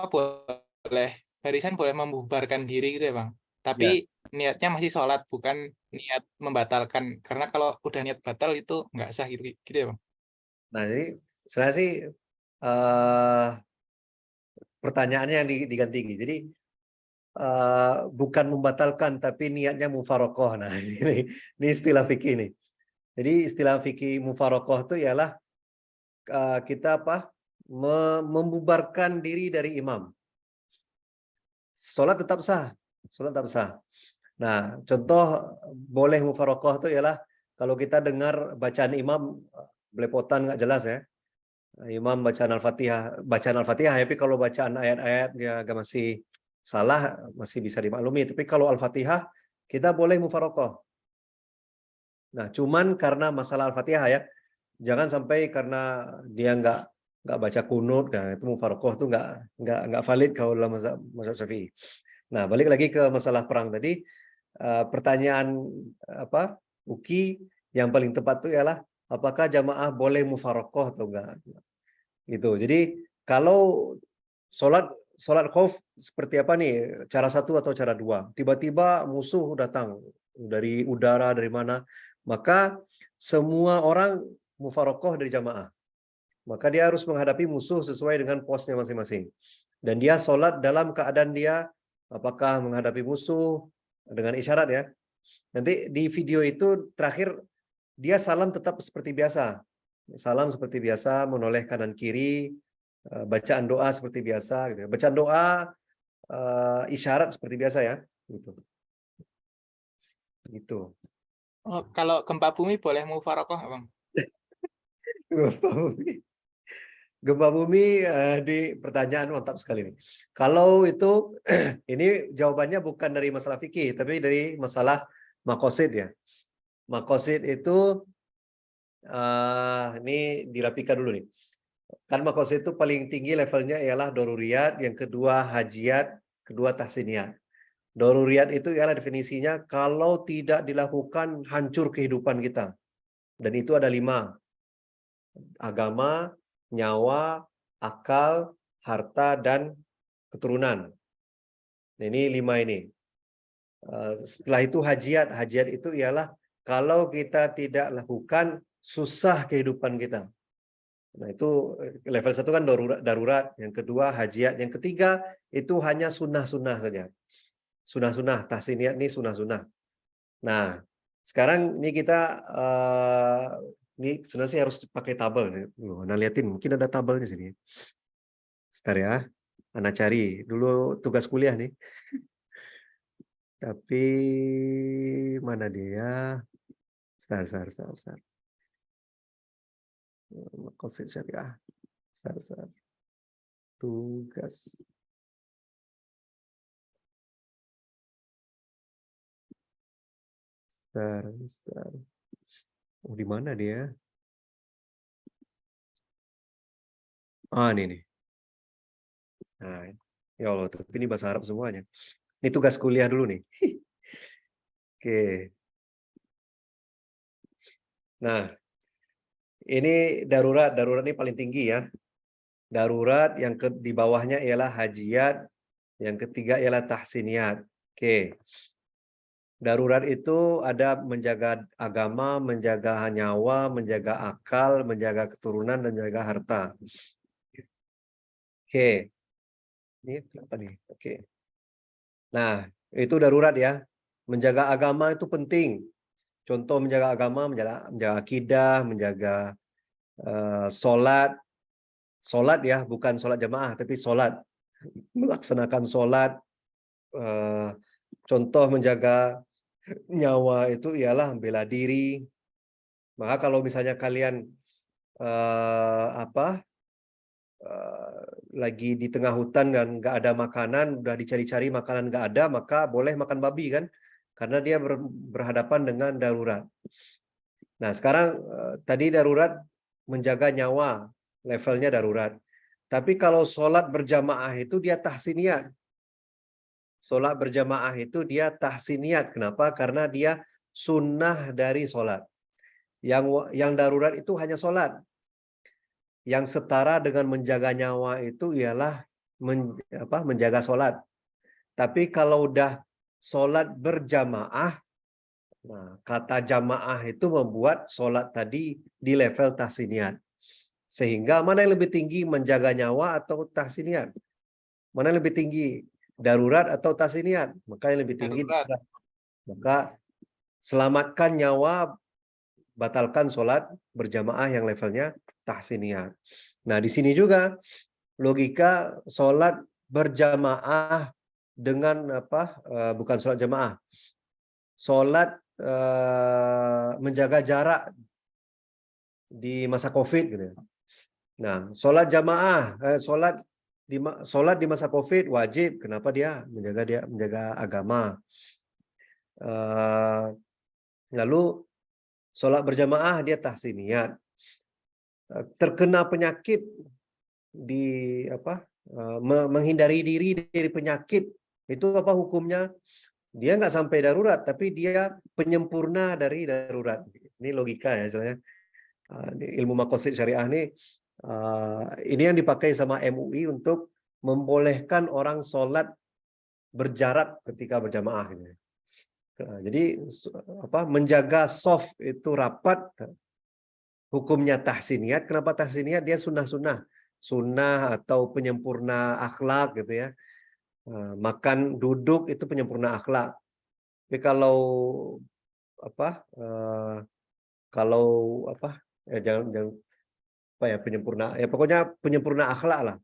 Speaker 4: boleh, barisan boleh membubarkan diri gitu ya Bang. Tapi niatnya masih sholat, bukan niat membatalkan. Karena kalau udah niat batal itu nggak sah gitu ya Bang.
Speaker 3: Nah, jadi saya sih pertanyaannya yang diganti. Jadi bukan membatalkan tapi niatnya mufarokoh. Nah, ini istilah fikih nih. Jadi istilah fikih mufarokoh itu ialah kita membubarkan diri dari imam. Sholat tetap sah. Sholat tetap sah. Nah, contoh boleh mufarokoh itu ialah kalau kita dengar bacaan imam belepotan nggak jelas ya. imam bacaan Al-Fatihah, tapi kalau bacaan ayat-ayat dia agak masih salah, masih bisa dimaklumi. Tapi kalau Al-Fatihah kita boleh mufarokoh. Nah, cuman karena masalah Al-Fatihah ya, jangan sampai karena dia nggak baca kunut, nah itu mufarokoh tuh nggak valid kalau dalam mazhab Syafi'i. Nah, balik lagi ke masalah perang tadi, pertanyaan apa Uki yang paling tepat itu ialah apakah jamaah boleh mufarokoh atau enggak? Gitu. Jadi kalau sholat khauf seperti apa nih? Cara satu atau cara dua? Tiba-tiba musuh datang dari udara, dari mana? Maka semua orang mufarokoh dari jamaah. Maka dia harus menghadapi musuh sesuai dengan posnya masing-masing. Dan dia sholat dalam keadaan dia apakah menghadapi musuh dengan isyarat ya. Nanti di video itu terakhir dia salam tetap seperti biasa. Salam seperti biasa, menoleh kanan kiri, bacaan doa seperti biasa gitu. Bacaan doa isyarat seperti biasa ya, gitu. Gitu.
Speaker 4: Oh, kalau gempa bumi boleh mufarokoh, Bang?
Speaker 3: Gempa bumi. Gempa bumi di pertanyaan mantap sekali nih. Kalau itu ini jawabannya bukan dari masalah fikih, tapi dari masalah makosid ya. Makosid itu ini dirapikan dulu nih. Kan makosid itu paling tinggi levelnya ialah doruriyat, yang kedua hajiat, kedua tahsiniyat. Doruriyat itu ialah definisinya kalau tidak dilakukan hancur kehidupan kita. Dan itu ada 5. Agama, nyawa, akal, harta, dan keturunan. Nah, ini 5 ini. Setelah itu hajiat. Hajiat itu ialah kalau kita tidak lakukan susah kehidupan kita. Nah, itu level 1 kan darurat, yang kedua hajiat, yang ketiga itu hanya sunnah-sunnah saja. Sunnah-sunnah, tahsiniyat ini sunnah-sunnah. Nah, sekarang ini kita ini sebenarnya sih harus pakai tabel. Anda liatin, mungkin ada tabelnya sini. Sebentar ya, Anda cari dulu tugas kuliah nih. Tapi mana dia? Sebentar. Makosid syariah. Sebentar. Tugas. Sebentar. Oh, di mana dia? Ini nih. Nah, ya Allah, tapi ini bahasa Arab semuanya. Ini tugas kuliah dulu nih. Oke. Nah, ini darurat. Darurat ini paling tinggi ya. Darurat yang di bawahnya ialah hajiat, yang ketiga ialah tahsiniyat. Oke. Darurat itu ada menjaga agama, menjaga nyawa, menjaga akal, menjaga keturunan, dan menjaga harta. Oke. Ini apa nih? Oke. Nah, itu darurat ya. Menjaga agama itu penting. Contoh menjaga agama, menjaga akidah, menjaga sholat. Sholat ya, bukan sholat jamaah, tapi sholat. Melaksanakan sholat. Contoh menjaga nyawa itu ialah bela diri. Maka kalau misalnya kalian lagi di tengah hutan dan nggak ada makanan, udah dicari-cari makanan nggak ada, maka boleh makan babi kan? Karena dia berhadapan dengan darurat. Nah, sekarang tadi darurat menjaga nyawa, levelnya darurat. Tapi kalau sholat berjamaah itu dia tahsiniyat. Sholat berjamaah itu dia tahsiniyat. Kenapa? Karena dia sunnah dari sholat. Yang darurat itu hanya sholat. Yang setara dengan menjaga nyawa itu ialah menjaga sholat. Tapi kalau udah sholat berjamaah, nah, kata jamaah itu membuat sholat tadi di level tahsiniyat. Sehingga mana yang lebih tinggi, menjaga nyawa atau tahsiniyat? Mana yang lebih tinggi, darurat atau tahsiniyat? Maka yang lebih tinggi darurat. Maka selamatkan nyawa, batalkan sholat berjamaah yang levelnya tahsiniyat. Nah, di sini juga logika sholat berjamaah dengan bukan sholat jamaah, sholat menjaga jarak di masa COVID gitu. Nah, sholat jamaah, sholat di masa COVID wajib. Kenapa dia menjaga agama. Lalu sholat berjamaah dia tahsiniyat. Terkena penyakit menghindari diri dari penyakit itu apa hukumnya? Dia nggak sampai darurat, tapi dia penyempurna dari darurat. Ini logika ya, misalnya ilmu maqasid syariah ini yang dipakai sama MUI untuk membolehkan orang sholat berjarak ketika berjamaah. Jadi menjaga soft itu rapat, hukumnya tahsiniyat. Kenapa tahsiniyat? Dia sunnah atau penyempurna akhlak gitu ya. Makan duduk itu penyempurna akhlak. Tapi kalau jangan penyempurna, pokoknya penyempurna akhlak lah.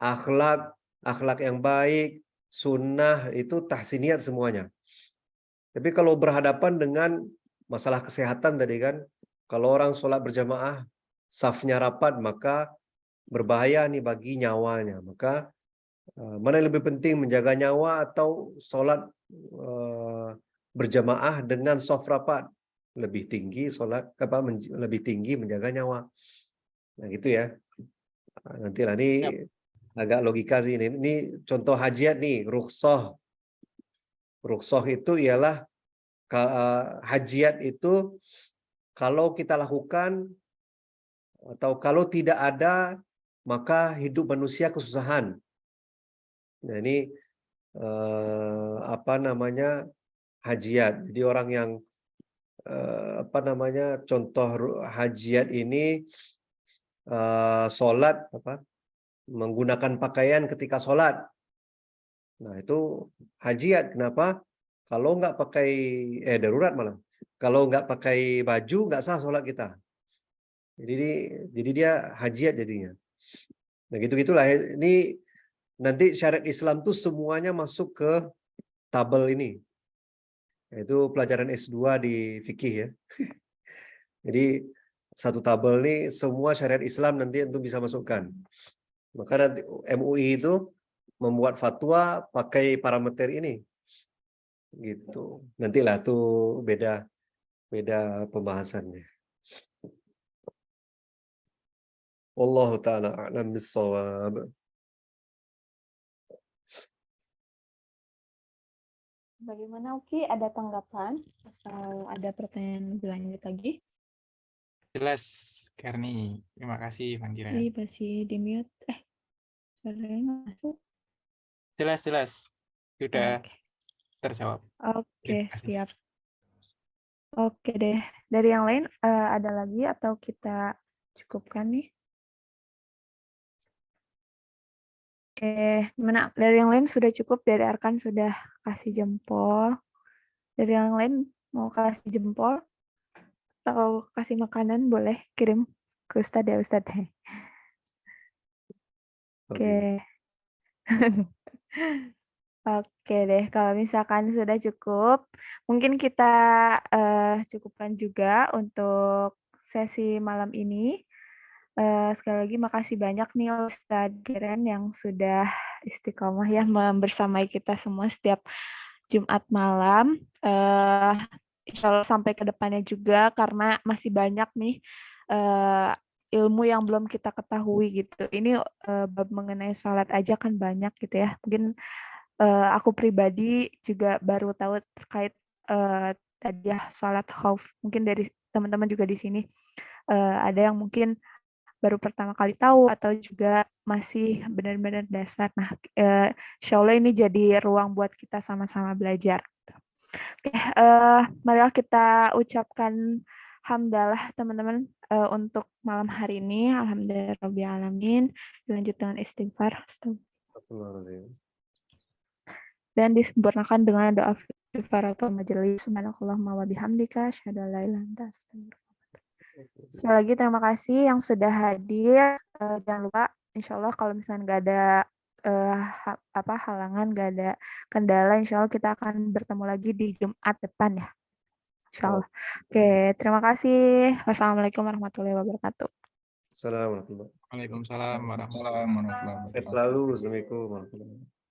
Speaker 3: Akhlak yang baik, sunnah itu tahsiniyat semuanya. Tapi kalau berhadapan dengan masalah kesehatan tadi kan, kalau orang sholat berjamaah, safnya rapat, maka berbahaya nih bagi nyawanya. Maka mana yang lebih penting, menjaga nyawa atau sholat berjamaah dengan saf rapat? Lebih tinggi lebih tinggi menjaga nyawa. Nah gitu ya. Nantilah ini agak logika sih ini. Ini contoh hajiat nih, rukhsah. Rukhsah itu ialah hajiat itu kalau kita lakukan atau kalau tidak ada maka hidup manusia kesusahan. Nah ini hajiat. Jadi orang yang contoh hajiat ini sholat menggunakan pakaian ketika sholat. Nah itu hajiat. Kenapa? Kalau nggak pakai darurat malah. Kalau nggak pakai baju nggak sah sholat kita. Jadi dia hajiat jadinya. Nah gitu-gitulah. Ini nanti syariat Islam tuh semuanya masuk ke tabel ini. Yaitu pelajaran S2 di fikih ya. Jadi satu tabel ini semua syariat Islam nanti untuk bisa masukkan. Maka nanti MUI itu membuat fatwa pakai parameter ini. Gitu. Nantilah tuh beda pembahasannya. Wallahu ta'ala a'lam bis-shawab.
Speaker 1: Bagaimana Uki? Ada tanggapan atau ada pertanyaan berlanjut lagi?
Speaker 4: Jelas, Karni. Terima kasih, Bang Kiran.
Speaker 1: Ini masih di mute. Suaranya nggak masuk.
Speaker 4: Jelas. Sudah terjawab.
Speaker 1: Oke, siap. Oke deh. Dari yang lain ada lagi atau kita cukupkan nih? Oke, mana? Dari yang lain sudah cukup, dari Arkan sudah kasih jempol. Dari yang lain mau kasih jempol atau kasih makanan boleh kirim ke Ustadz ya Ustadz. Oke. Oke deh, kalau misalkan sudah cukup, mungkin kita cukupkan juga untuk sesi malam ini. Sekali lagi makasih banyak nih Ustadz Kiran yang sudah istiqomah ya bersamai kita semua setiap Jumat malam. Insya Allah sampai ke depannya juga karena masih banyak nih ilmu yang belum kita ketahui gitu. Ini bab mengenai sholat aja kan banyak gitu ya. Mungkin aku pribadi juga baru tahu terkait tadi ya sholat khauf. Mungkin dari teman-teman juga di sini ada yang mungkin baru pertama kali tahu atau juga masih benar-benar dasar. Nah, insya Allah ini jadi ruang buat kita sama-sama belajar. Oke, marilah kita ucapkan hamdalah teman-teman untuk malam hari ini. Alhamdulillahirabbil alamin. Dilanjut dengan istighfar. Dan disempurnakan dengan doa kifaratul majelis. Subhanakallahumma wa bihamdika asyhadu an la ilaha illa anta astaghfiruka. Sekali lagi terima kasih yang sudah hadir. Jangan lupa, insya Allah kalau misalnya nggak ada halangan, nggak ada kendala, insya Allah kita akan bertemu lagi di Jumat depan ya. Insya Allah. Oke, terima kasih. Wassalamualaikum warahmatullahi wabarakatuh.
Speaker 3: Assalamualaikum warahmatullahi wabarakatuh.
Speaker 4: Waalaikumsalam warahmatullahi
Speaker 5: Assalamualaikum warahmatullahi
Speaker 3: Sehat
Speaker 5: wabarakatuh.
Speaker 3: selalu. Assalamualaikum warahmatullahi wabarakatuh.